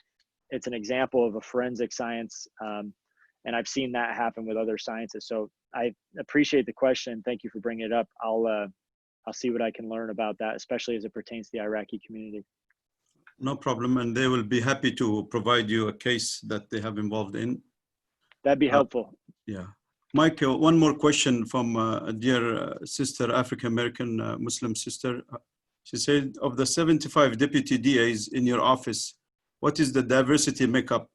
S2: it's an example of a forensic science. And I've seen that happen with other sciences. So I appreciate the question. Thank you for bringing it up. I'll see what I can learn about that, especially as it pertains to the Iraqi community.
S3: No problem. And they will be happy to provide you a case that they have involved in.
S2: That'd be helpful.
S3: Yeah. Mike, one more question from a dear sister, African-American Muslim sister. She said, of the 75 deputy DAs in your office, what is the diversity makeup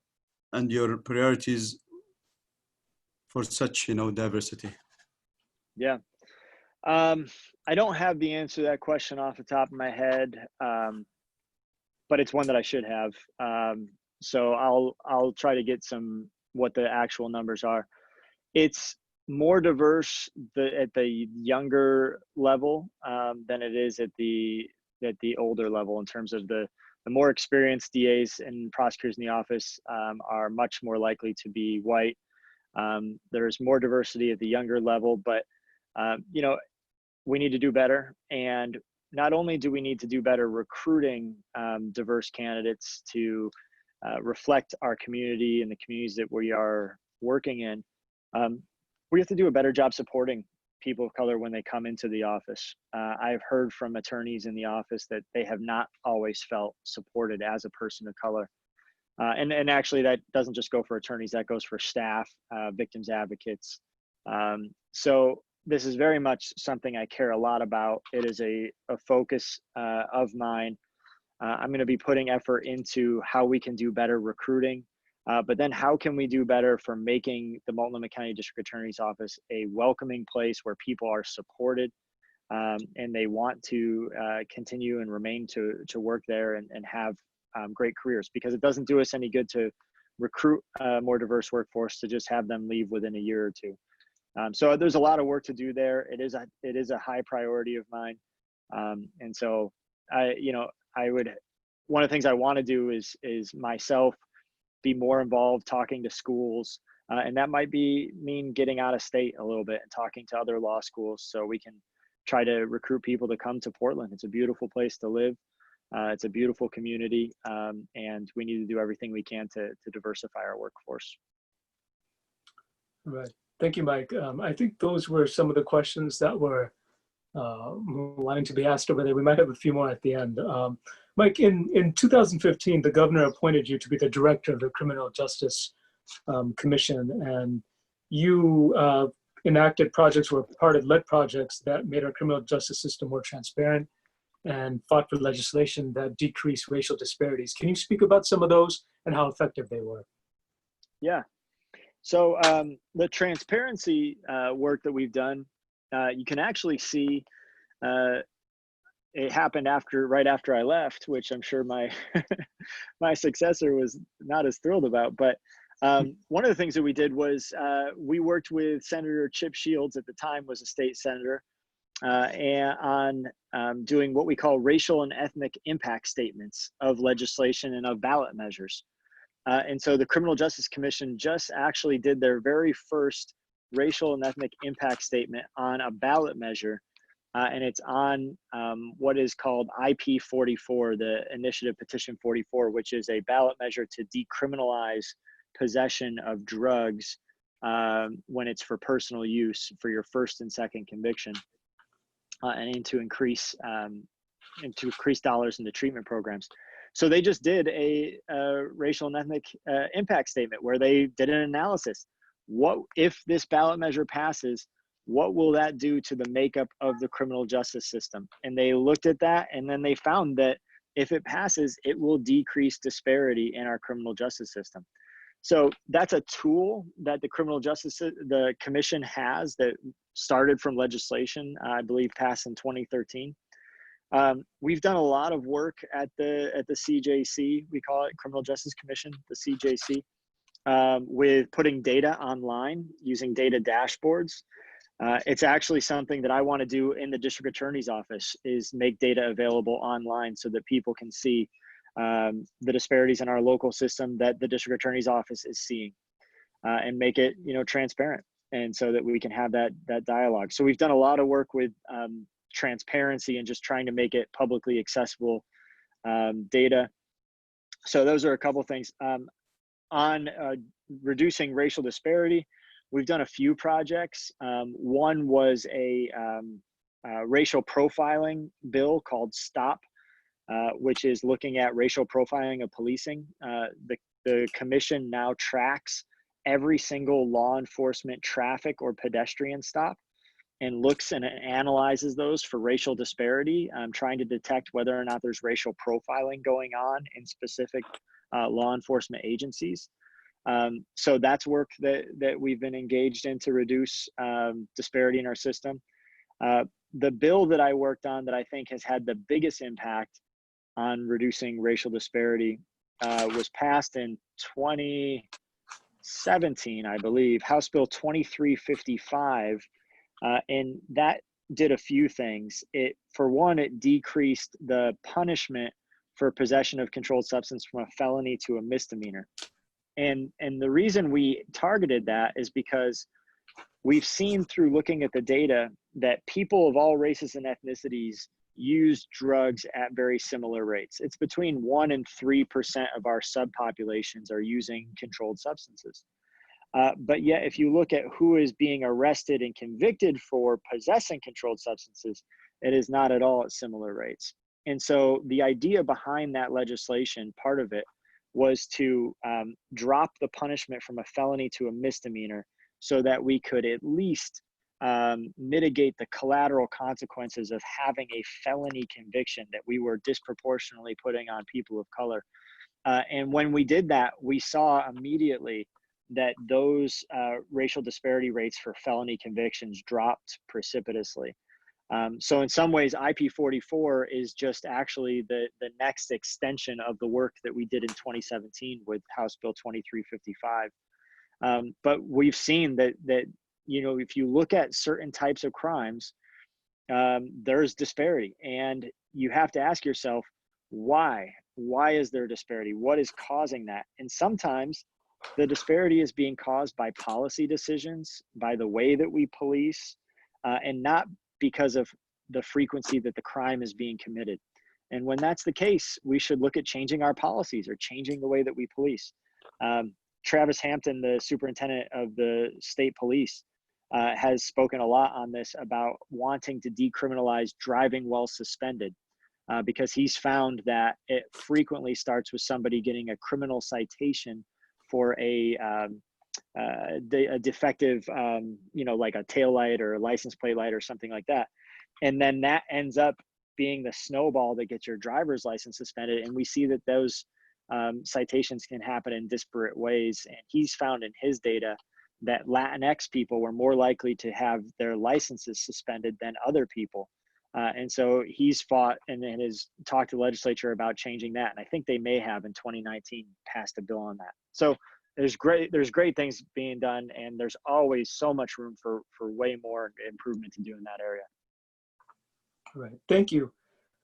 S3: and your priorities for such, diversity?
S2: Yeah. I don't have the answer to that question off the top of my head, but it's one that I should have. So I'll try to get what the actual numbers are. It's more diverse at the younger level than it is at the older level, in terms of the more experienced DAs and prosecutors in the office are much more likely to be white. There's more diversity at the younger level, but we need to do better. And not only do we need to do better recruiting diverse candidates to reflect our community and the communities that we are working in, we have to do a better job supporting people of color when they come into the office. I've heard from attorneys in the office that they have not always felt supported as a person of color. And actually that doesn't just go for attorneys, that goes for staff, victims advocates. So this is very much something I care a lot about. It is a focus of mine. I'm going to be putting effort into how we can do better recruiting, but then how can we do better for making the Multnomah County District Attorney's Office a welcoming place where people are supported and they want to continue and remain to work there and have great careers, because it doesn't do us any good to recruit a more diverse workforce to just have them leave within a year or two. So there's a lot of work to do there. It is a high priority of mine. And so one of the things I want to do is myself be more involved talking to schools. And that might mean getting out of state a little bit and talking to other law schools so we can try to recruit people to come to Portland. It's a beautiful place to live. It's a beautiful community. And we need to do everything we can to diversify our workforce.
S1: Right. Thank you, Mike. I think those were some of the questions that were wanting to be asked over there. We might have a few more at the end. Mike, in 2015, the governor appointed you to be the director of the Criminal Justice Commission, and you enacted projects or led projects that made our criminal justice system more transparent and fought for legislation that decreased racial disparities. Can you speak about some of those and how effective they were?
S2: Yeah. So the transparency work that we've done, you can actually see it happened right after I left, which I'm sure my my successor was not as thrilled about. But one of the things that we did was we worked with Senator Chip Shields, at the time was a state senator, and on doing what we call racial and ethnic impact statements of legislation and of ballot measures. And so the Criminal Justice Commission just actually did their very first racial and ethnic impact statement on a ballot measure. And it's on what is called IP 44, the Initiative Petition 44, which is a ballot measure to decriminalize possession of drugs when it's for personal use for your first and second conviction, and to increase dollars into treatment programs. So they just did a racial and ethnic impact statement where they did an analysis. What if this ballot measure passes? What will that do to the makeup of the criminal justice system? And they looked at that, and then they found that if it passes, it will decrease disparity in our criminal justice system. So that's a tool that the commission has that started from legislation, I believe passed in 2013. We've done a lot of work at the CJC, we call it Criminal Justice Commission, the CJC, with putting data online using data dashboards. It's actually something that I want to do in the district attorney's office, is make data available online so that people can see the disparities in our local system that the district attorney's office is seeing, and make it transparent, and so that we can have that dialogue. So we've done a lot of work with transparency and just trying to make it publicly accessible data. So those are a couple things. On reducing racial disparity, we've done a few projects. One was a racial profiling bill called STOP, which is looking at racial profiling of policing. The commission now tracks every single law enforcement traffic or pedestrian stop and looks and analyzes those for racial disparity, trying to detect whether or not there's racial profiling going on in specific law enforcement agencies. So that's work that we've been engaged in to reduce disparity in our system. The bill that I worked on that I think has had the biggest impact on reducing racial disparity was passed in 2017, I believe, House Bill 2355. And that did a few things. For one, it decreased the punishment for possession of controlled substance from a felony to a misdemeanor. And the reason we targeted that is because we've seen through looking at the data that people of all races and ethnicities use drugs at very similar rates. It's between 1% and 3% of our subpopulations are using controlled substances. But yet, if you look at who is being arrested and convicted for possessing controlled substances, it is not at all at similar rates. And so the idea behind that legislation, part of it, was to drop the punishment from a felony to a misdemeanor so that we could at least mitigate the collateral consequences of having a felony conviction that we were disproportionately putting on people of color. And when we did that, we saw immediately that those racial disparity rates for felony convictions dropped precipitously. So in some ways, IP44 is just actually the next extension of the work that we did in 2017 with House Bill 2355. But we've seen that if you look at certain types of crimes, there's disparity, and you have to ask yourself, why? Why is there disparity? What is causing that? And sometimes the disparity is being caused by policy decisions, by the way that we police, and not because of the frequency that the crime is being committed. And when that's the case, we should look at changing our policies or changing the way that we police. Travis Hampton, the superintendent of the state police, has spoken a lot on this about wanting to decriminalize driving while suspended, because he's found that it frequently starts with somebody getting a criminal citation for a defective, like a tail light or a license plate light or something like that. And then that ends up being the snowball that gets your driver's license suspended. And we see that those citations can happen in disparate ways. And he's found in his data that Latinx people were more likely to have their licenses suspended than other people. And so he's fought and has talked to the legislature about changing that. And I think they may have in 2019 passed a bill on that. So there's great things being done, and there's always so much room for way more improvement to do in that area.
S1: Right, thank you.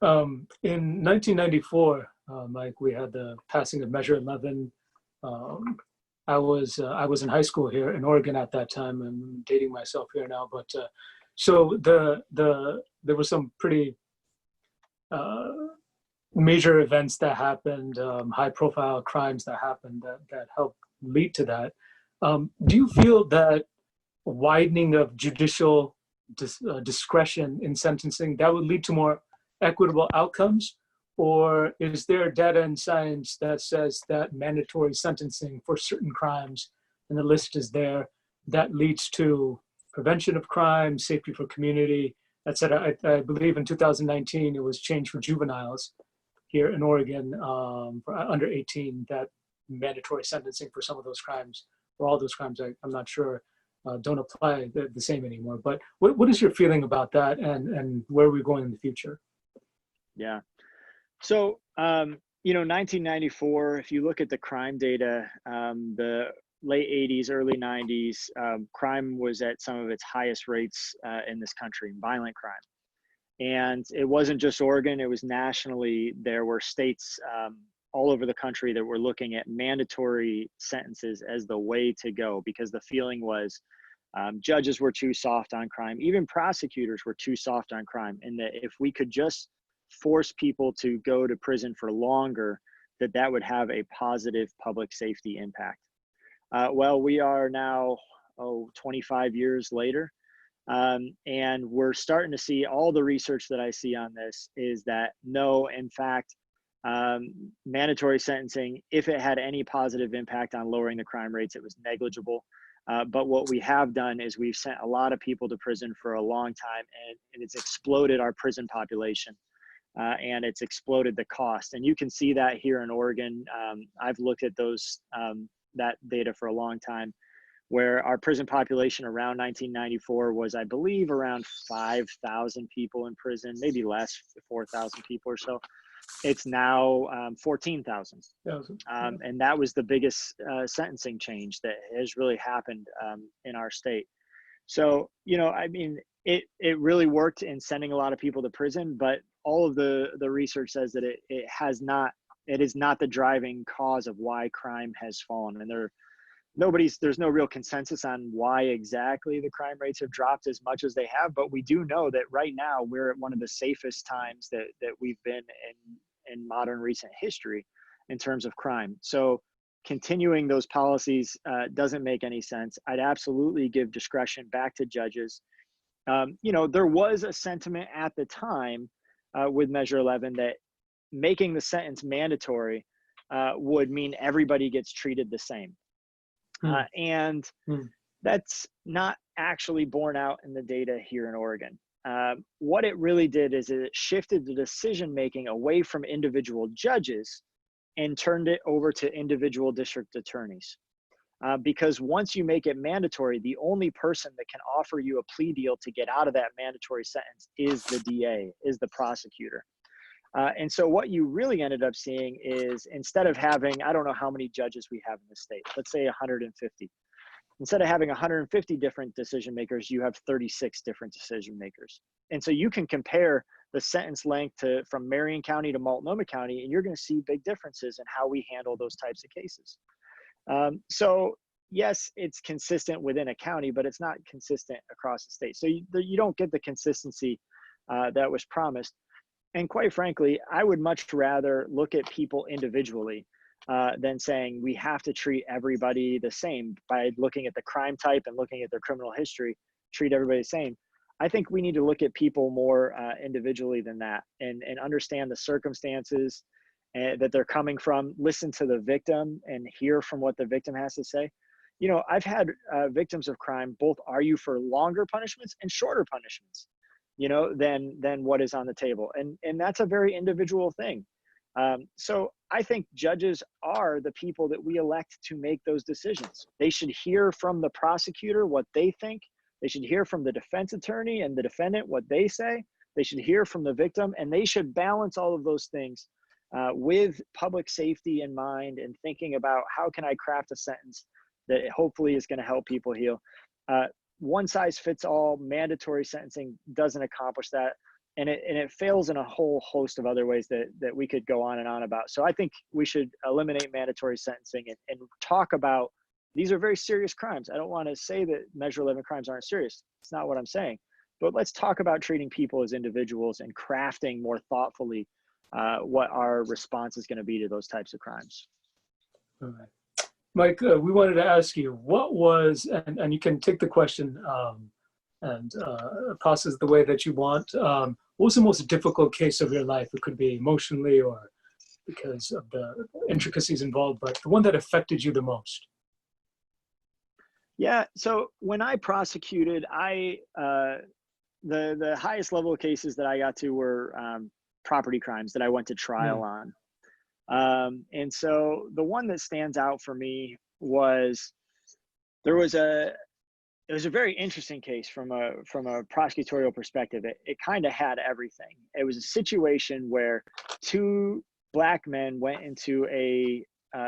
S1: In 1994, Mike, we had the passing of Measure 11. I was in high school here in Oregon at that time. I'm dating myself here now, but so there were some pretty major events that happened, high-profile crimes that happened that helped lead to that. Do you feel that widening of judicial discretion in sentencing that would lead to more equitable outcomes, or is there data and science that says that mandatory sentencing for certain crimes, and the list is there, that leads to prevention of crime, safety for community, et cetera? I believe in 2019 it was changed for juveniles here in Oregon for under 18, that mandatory sentencing for some of those crimes, or all those crimes, I'm not sure, don't apply the same anymore. But what is your feeling about that, and where are we going in the future?
S2: Yeah. So, 1994, if you look at the crime data, the late 80s, early 90s, crime was at some of its highest rates in this country, violent crime. And it wasn't just Oregon, it was nationally. There were states all over the country that were looking at mandatory sentences as the way to go, because the feeling was Judges were too soft on crime. Even prosecutors were too soft on crime. And that if we could just force people to go to prison for longer, that would have a positive public safety impact. Well, we are now, 25 years later. And we're starting to see all the research that I see on this is that no, in fact, mandatory sentencing, if it had any positive impact on lowering the crime rates, it was negligible. But what we have done is we've sent a lot of people to prison for a long time, and it's exploded our prison population. And it's exploded the cost. And you can see that here in Oregon. I've looked at that data for a long time, where our prison population around 1994 was, I believe, around 5,000 people in prison, maybe less, 4,000 people or so. It's now 14,000. And that was the biggest sentencing change that has really happened in our state. So, I mean, it really worked in sending a lot of people to prison, but all of the research says that it is not the driving cause of why crime has fallen. And there's no real consensus on why exactly the crime rates have dropped as much as they have, but we do know that right now we're at one of the safest times that we've been in modern recent history in terms of crime. So continuing those policies doesn't make any sense. I'd absolutely give discretion back to judges. There was a sentiment at the time with Measure 11 that making the sentence mandatory would mean everybody gets treated the same. And that's not actually borne out in the data here in Oregon. What it really did is it shifted the decision-making away from individual judges and turned it over to individual district attorneys. Because once you make it mandatory, the only person that can offer you a plea deal to get out of that mandatory sentence is the DA, is the prosecutor. And so what you really ended up seeing is, instead of having, I don't know how many judges we have in the state, let's say 150. Instead of having 150 different decision makers, you have 36 different decision makers. And so you can compare the sentence length from Marion County to Multnomah County, and you're going to see big differences in how we handle those types of cases. So yes, it's consistent within a county, but it's not consistent across the state. So you don't get the consistency that was promised. And quite frankly, I would much rather look at people individually than saying we have to treat everybody the same by looking at the crime type and looking at their criminal history, treat everybody the same. I think we need to look at people more individually than that, and understand the circumstances that they're coming from, listen to the victim and hear from what the victim has to say. I've had victims of crime both argue for longer punishments and shorter punishments, than what is on the table. And that's a very individual thing. So I think judges are the people that we elect to make those decisions. They should hear from the prosecutor what they think. They should hear from the defense attorney and the defendant what they say. They should hear from the victim, and they should balance all of those things with public safety in mind, and thinking about how can I craft a sentence that hopefully is going to help people heal. One size fits all mandatory sentencing doesn't accomplish that. And it fails in a whole host of other ways that we could go on and on about. So I think we should eliminate mandatory sentencing and talk about, these are very serious crimes. I don't want to say that Measure 11 crimes aren't serious. It's not what I'm saying. But let's talk about treating people as individuals and crafting more thoughtfully what our response is going to be to those types of crimes.
S1: All right. Mike, we wanted to ask you, what was, and you can take the question and process the way that you want. What was the most difficult case of your life? It could be emotionally or because of the intricacies involved, but the one that affected you the most.
S2: Yeah, so when I prosecuted, the highest level of cases that I got to were property crimes that I went to trial on. And so the one that stands out for me was, it was a very interesting case from a prosecutorial perspective. It kind of had everything. It was a situation where two Black men went into a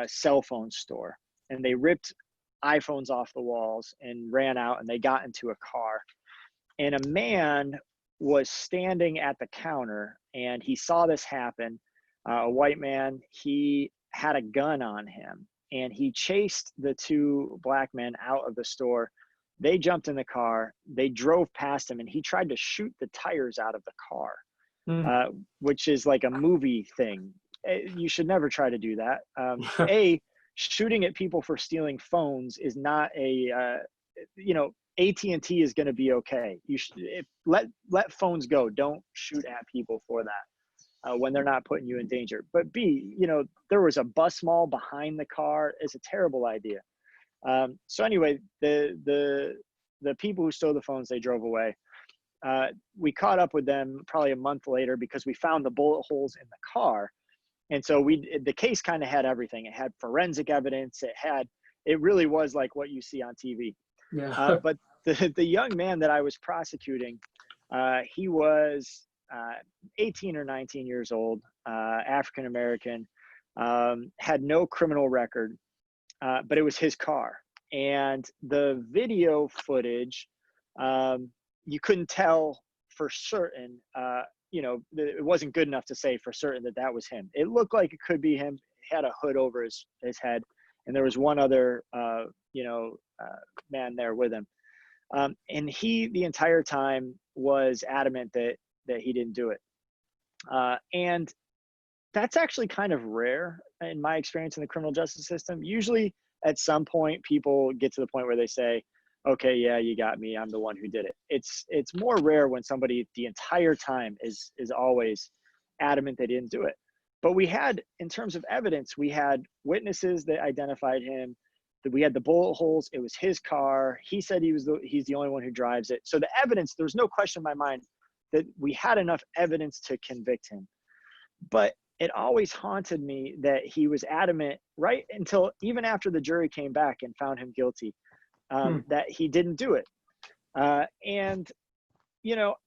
S2: cell phone store, and they ripped iPhones off the walls and ran out, and they got into a car. And a man was standing at the counter, and he saw this happen. A white man, he had a gun on him, and he chased the two Black men out of the store They jumped in the car, they drove past him, and he tried to shoot the tires out of the car, which is like a movie thing. You should never try to do that. Shooting at people for stealing phones is not a, AT&T is going to be okay. You should let phones go. Don't shoot at people for that when they're not putting you in danger. But B, there was a bus mall behind the car. It's a terrible idea. So anyway, the people who stole the phones, they drove away. We caught up with them probably a month later because we found the bullet holes in the car. And so the case kind of had everything. It had forensic evidence. It really was like what you see on TV.
S1: Yeah.
S2: But the young man that I was prosecuting, he was 18 or 19 years old, African-American, had no criminal record, but it was his car. And the video footage, you couldn't tell for certain, it wasn't good enough to say for certain that was him. It looked like it could be him. He had a hood over his head, and there was one other, man there with him. And he, the entire time, was adamant that he didn't do it. And that's actually kind of rare in my experience in the criminal justice system. Usually at some point, people get to the point where they say, okay, yeah, you got me. I'm the one who did it. It's more rare when somebody the entire time is always adamant they didn't do it. But we had, in terms of evidence, we had witnesses that identified him. That we had the bullet holes. It was his car. He said he's the only one who drives it. So the evidence, there's no question in my mind that we had enough evidence to convict him. But it always haunted me that he was adamant right until even after the jury came back and found him guilty. That he didn't do it. And,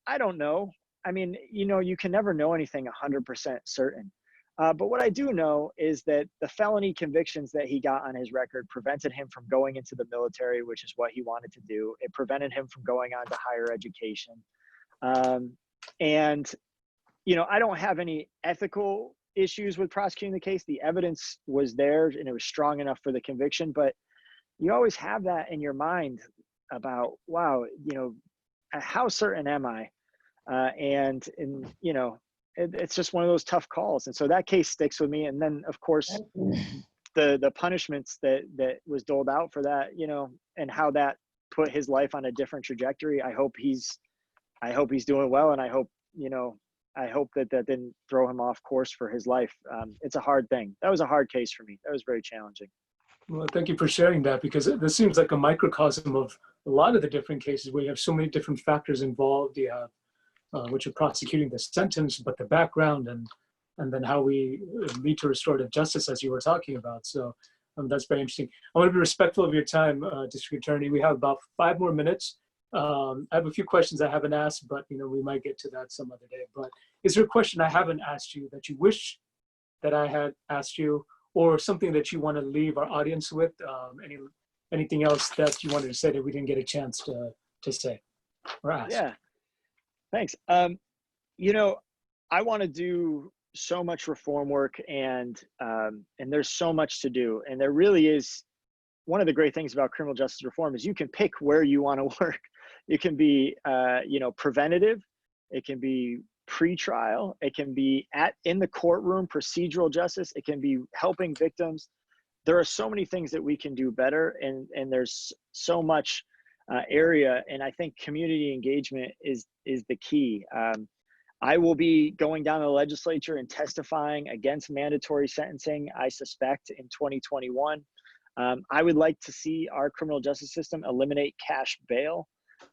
S2: I don't know. I mean, you can never know anything 100% certain. But what I do know is that the felony convictions that he got on his record prevented him from going into the military, which is what he wanted to do. It prevented him from going on to higher education. And, I don't have any ethical issues with prosecuting the case. The evidence was there and it was strong enough for the conviction, but you always have that in your mind about, wow, how certain am I? It's just one of those tough calls. And so that case sticks with me. And then of course, the punishments that was doled out for that, and how that put his life on a different trajectory. I hope he's doing well. And I hope that didn't throw him off course for his life. It's a hard thing. That was a hard case for me. That was very challenging.
S1: Well, thank you for sharing that, because this seems like a microcosm of a lot of the different cases where you have so many different factors involved. You have which are prosecuting the sentence, but the background and then how we lead to restorative justice, as you were talking about. So that's very interesting. I want to be respectful of your time, District Attorney. We have about 5 more minutes. I have a few questions I haven't asked, but we might get to that some other day. But is there a question I haven't asked you that you wish that I had asked you, or something that you want to leave our audience with? Anything else that you wanted to say that we didn't get a chance to say or ask?
S2: Yeah, thanks. I want to do so much reform work, and there's so much to do. And there really is, one of the great things about criminal justice reform is you can pick where you want to work. It can be, preventative. It can be pre-trial. It can be in the courtroom, procedural justice. It can be helping victims. There are so many things that we can do better, and there's so much area. And I think community engagement is the key. I will be going down to the legislature and testifying against mandatory sentencing, I suspect, in 2021. I would like to see our criminal justice system eliminate cash bail.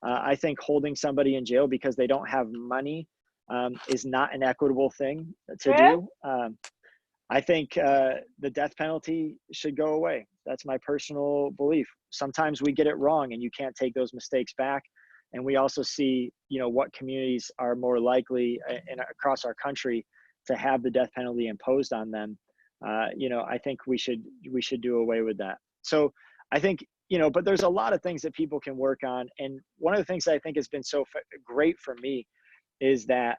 S2: I think holding somebody in jail because they don't have money is not an equitable thing to do. I think the death penalty should go away. That's my personal belief. Sometimes we get it wrong and you can't take those mistakes back. And we also see, what communities are more likely across our country to have the death penalty imposed on them. I think we should do away with that. So I think, but there's a lot of things that people can work on. And one of the things that I think has been so great for me is that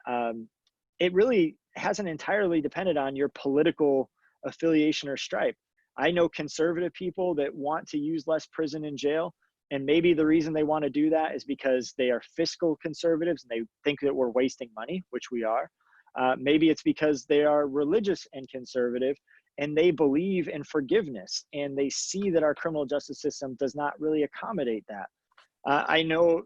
S2: it really hasn't entirely depended on your political affiliation or stripe. I know conservative people that want to use less prison and jail, And maybe the reason they want to do that is because they are fiscal conservatives and they think that we're wasting money, which we are. Maybe it's because they are religious and conservative and they believe in forgiveness and they see that our criminal justice system does not really accommodate that. I know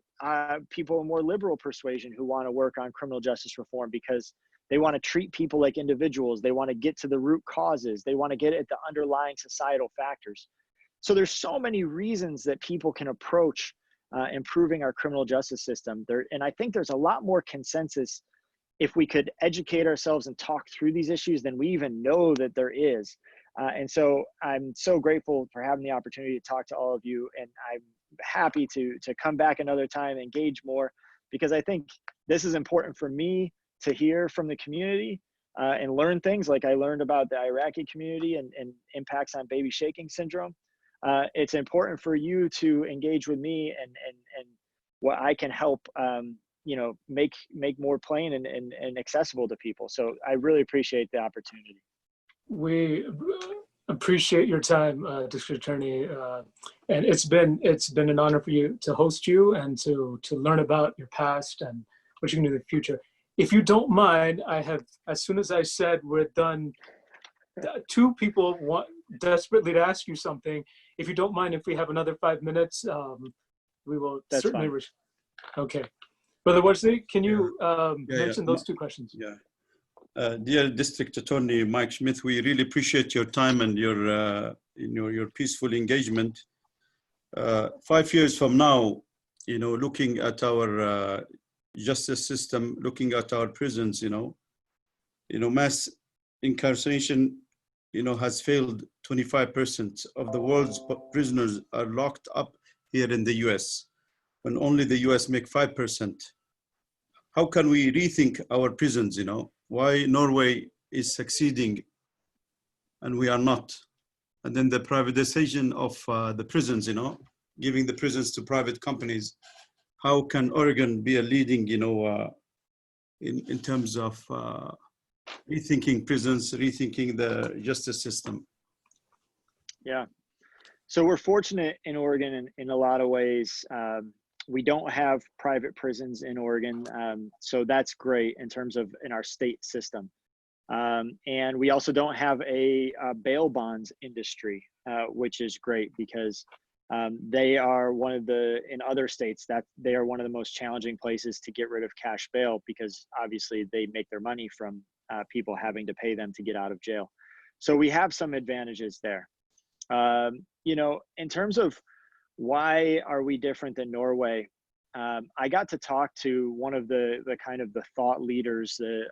S2: people of more liberal persuasion who want to work on criminal justice reform because they want to treat people like individuals. They want to get to the root causes. They want to get at the underlying societal factors. So there's so many reasons that people can approach improving our criminal justice system. And I think there's a lot more consensus if we could educate ourselves and talk through these issues than we even know that there is. And so I'm so grateful for having the opportunity to talk to all of you. And I'm happy to come back another time, engage more, because I think this is important for me to hear from the community and learn things like I learned about the Iraqi community and impacts on baby shaking syndrome. It's important for you to engage with me and what I can help, make more plain and accessible to people. So I really appreciate the opportunity.
S1: We appreciate your time, District Attorney, and it's been an honor for you to host you and to learn about your past and what you can do in the future. If you don't mind, I have, as soon as I said we're done, two people want desperately to ask you something. If you don't mind, if we have another 5 minutes, we will.
S2: That's
S1: certainly.
S2: fine.
S1: Okay, Brother Wesley, can you mention
S3: Yeah.
S1: those two questions?
S3: Yeah. Dear District Attorney Mike Schmidt, we really appreciate your time and your peaceful engagement. 5 years from now, looking at our justice system, looking at our prisons, mass incarceration, has failed. 25% of the world's prisoners are locked up here in the US, when only the US make 5%. How can we rethink our prisons, Why Norway is succeeding and we are not? And then the privatization of the prisons, giving the prisons to private companies. How can Oregon be a leading, in terms of rethinking prisons, rethinking the justice system?
S2: Yeah. So we're fortunate in Oregon in a lot of ways. We don't have private prisons in Oregon. So that's great in terms of in our state system. And we also don't have a bail bonds industry, which is great because they are in other states that they are one of the most challenging places to get rid of cash bail because obviously they make their money from people having to pay them to get out of jail. So we have some advantages there. In terms of why are we different than Norway? I got to talk to one of the kind of the thought leaders, in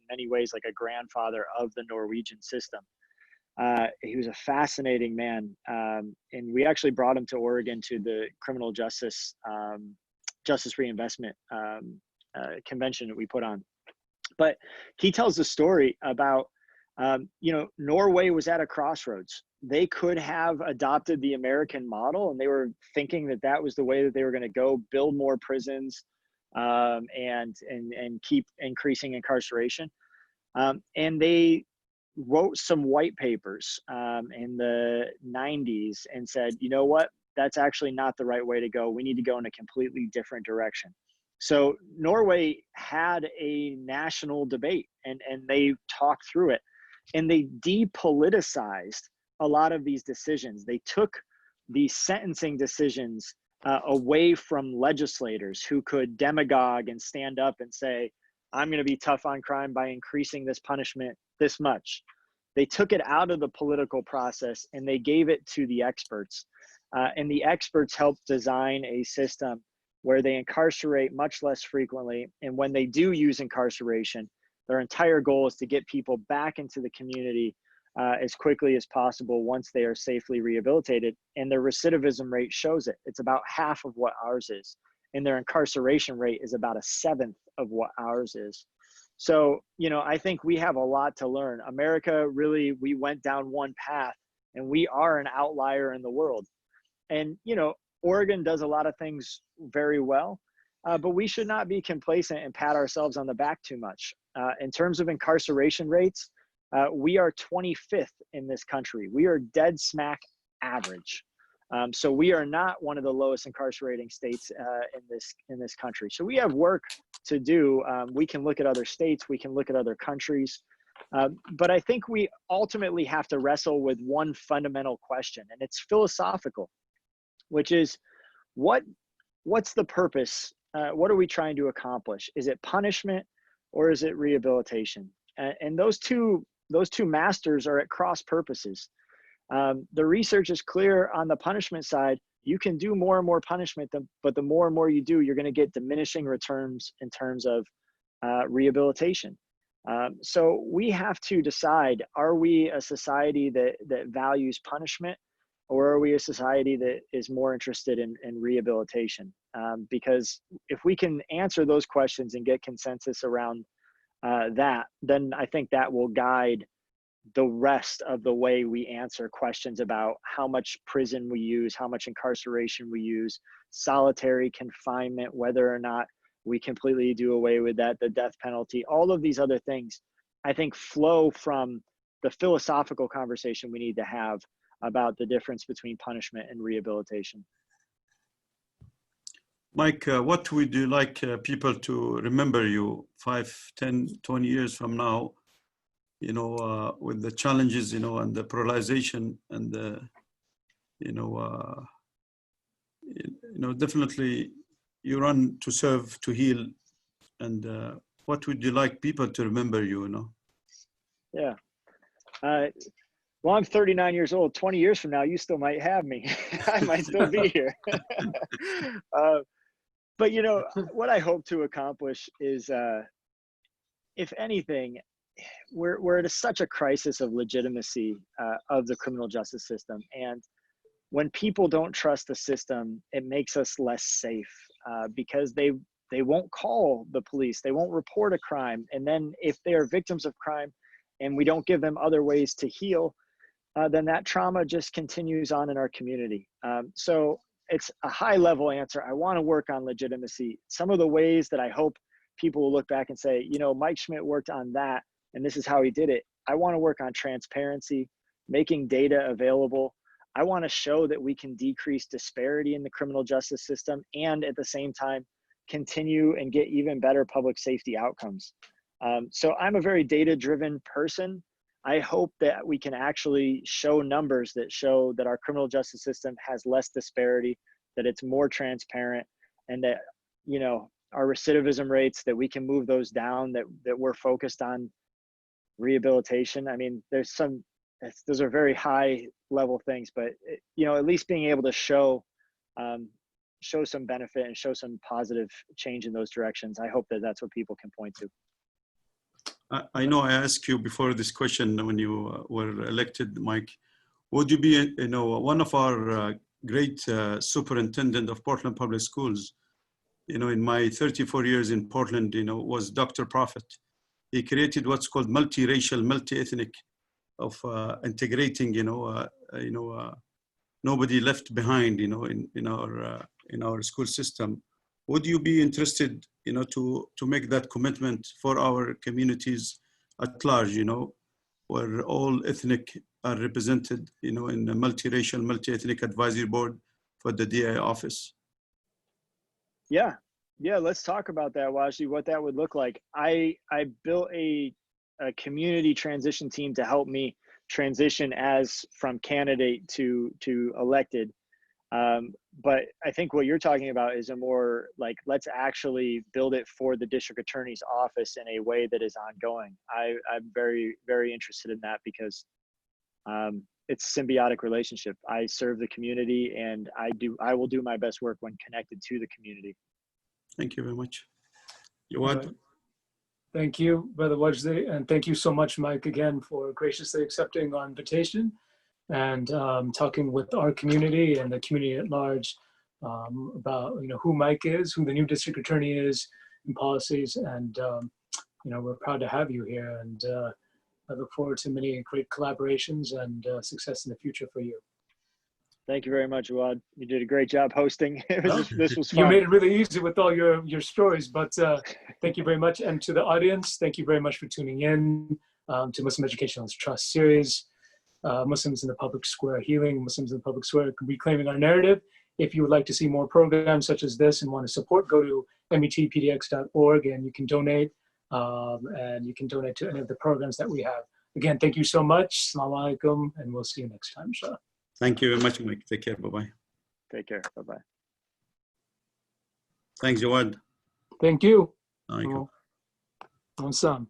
S2: many ways like a grandfather of the Norwegian system. He was a fascinating man, and we actually brought him to Oregon to the criminal justice reinvestment convention that we put on. But he tells the story about, Norway was at a crossroads. They could have adopted the American model, and they were thinking that that was the way that they were going to go build more prisons and keep increasing incarceration. And they wrote some white papers in the 90s and said, you know what, that's actually not the right way to go. We need to go in a completely different direction. So Norway had a national debate and they talked through it, and they depoliticized a lot of these decisions. They took the sentencing decisions away from legislators who could demagogue and stand up and say, I'm going to be tough on crime by increasing this punishment this much. They took it out of the political process and they gave it to the experts. And the experts helped design a system where they incarcerate much less frequently. And when they do use incarceration, their entire goal is to get people back into the community as quickly as possible once they are safely rehabilitated. And their recidivism rate shows it. It's about half of what ours is. And their incarceration rate is about 1/7 of what ours is. So, I think we have a lot to learn. America, really, we went down one path and we are an outlier in the world. And, Oregon does a lot of things very well, but we should not be complacent and pat ourselves on the back too much. In terms of incarceration rates, we are 25th in this country. We are dead smack average. So we are not one of the lowest incarcerating states in this country. So we have work to do. We can look at other states, we can look at other countries, but I think we ultimately have to wrestle with one fundamental question, and it's philosophical, which is what's the purpose? What are we trying to accomplish? Is it punishment or is it rehabilitation? And those two masters are at cross purposes. The research is clear on the punishment side. You can do more and more punishment, but the more and more you do, you're going to get diminishing returns in terms of rehabilitation. So we have to decide, are we a society that values punishment, or are we a society that is more interested in rehabilitation? Because if we can answer those questions and get consensus around that, then I think that will guide the rest of the way we answer questions about how much prison we use, how much incarceration we use, solitary confinement, whether or not we completely do away with that, the death penalty, all of these other things, I think flow from the philosophical conversation we need to have about the difference between punishment and rehabilitation.
S3: Mike, what would you like people to remember you 5, 10, 20 years from now, with the challenges, and the polarization and the, definitely you run to serve, to heal. And what would you like people to remember you,
S2: Yeah. Well, I'm 39 years old. 20 years from now, you still might have me. I might still be here. But, what I hope to accomplish is, if anything, we're at such a crisis of legitimacy of the criminal justice system. And when people don't trust the system, it makes us less safe because they won't call the police. They won't report a crime. And then if they are victims of crime and we don't give them other ways to heal, then that trauma just continues on in our community. So it's a high level answer. I want to work on legitimacy. Some of the ways that I hope people will look back and say, Mike Schmidt worked on that, and this is how he did it. I want to work on transparency, making data available. I want to show that we can decrease disparity in the criminal justice system and at the same time continue and get even better public safety outcomes. So I'm a very data-driven person. I hope that we can actually show numbers that show that our criminal justice system has less disparity, that it's more transparent, and that, our recidivism rates, that we can move those down, that we're focused on rehabilitation. I mean, those are very high level things, but at least being able to show some benefit and show some positive change in those directions. I hope that that's what people can point to.
S3: I know I asked you before this question when you were elected, Mike. Would you be, one of our great superintendent of Portland Public Schools? In my 34 years in Portland, was Dr. Prophet. He created what's called multiracial, multi-ethnic, of integrating, nobody left behind, in our school system. Would you be interested, to make that commitment for our communities at large, where all ethnic are represented, in the multiracial, multi-ethnic advisory board for the DI office?
S2: Yeah, let's talk about that, Wajdi, what that would look like. I built a community transition team to help me transition from candidate to elected. But I think what you're talking about is a more like, let's actually build it for the district attorney's office in a way that is ongoing. I'm very, very interested in that because it's a symbiotic relationship. I serve the community, and I will do my best work when connected to the community.
S3: Thank you very much. You want?
S1: Thank you, Brother Wajdi, and thank you so much, Mike, again, for graciously accepting our invitation and talking with our community and the community at large about who Mike is, who the new district attorney is, and policies. And we're proud to have you here, and I look forward to many great collaborations and success in the future for you.
S2: Thank you very much, Awad. You did a great job hosting. This was fun.
S1: You made it really easy with all your stories, but thank you very much. And to the audience, thank you very much for tuning in to Muslim Educational Trust series. Muslims in the Public Square, healing Muslims in the public square, reclaiming our narrative. If you would like to see more programs such as this and want to support, go to metpdx.org and you can donate. And you can donate to any of the programs that we have. Again, thank you so much. Assalamu alaikum, and we'll see you next time, inshallah.
S3: Thank you very much, Mike. Take care. Bye-bye.
S2: Take care. Bye-bye.
S3: Thanks, Jawad.
S1: Thank you.
S3: Alaikum.
S1: On some.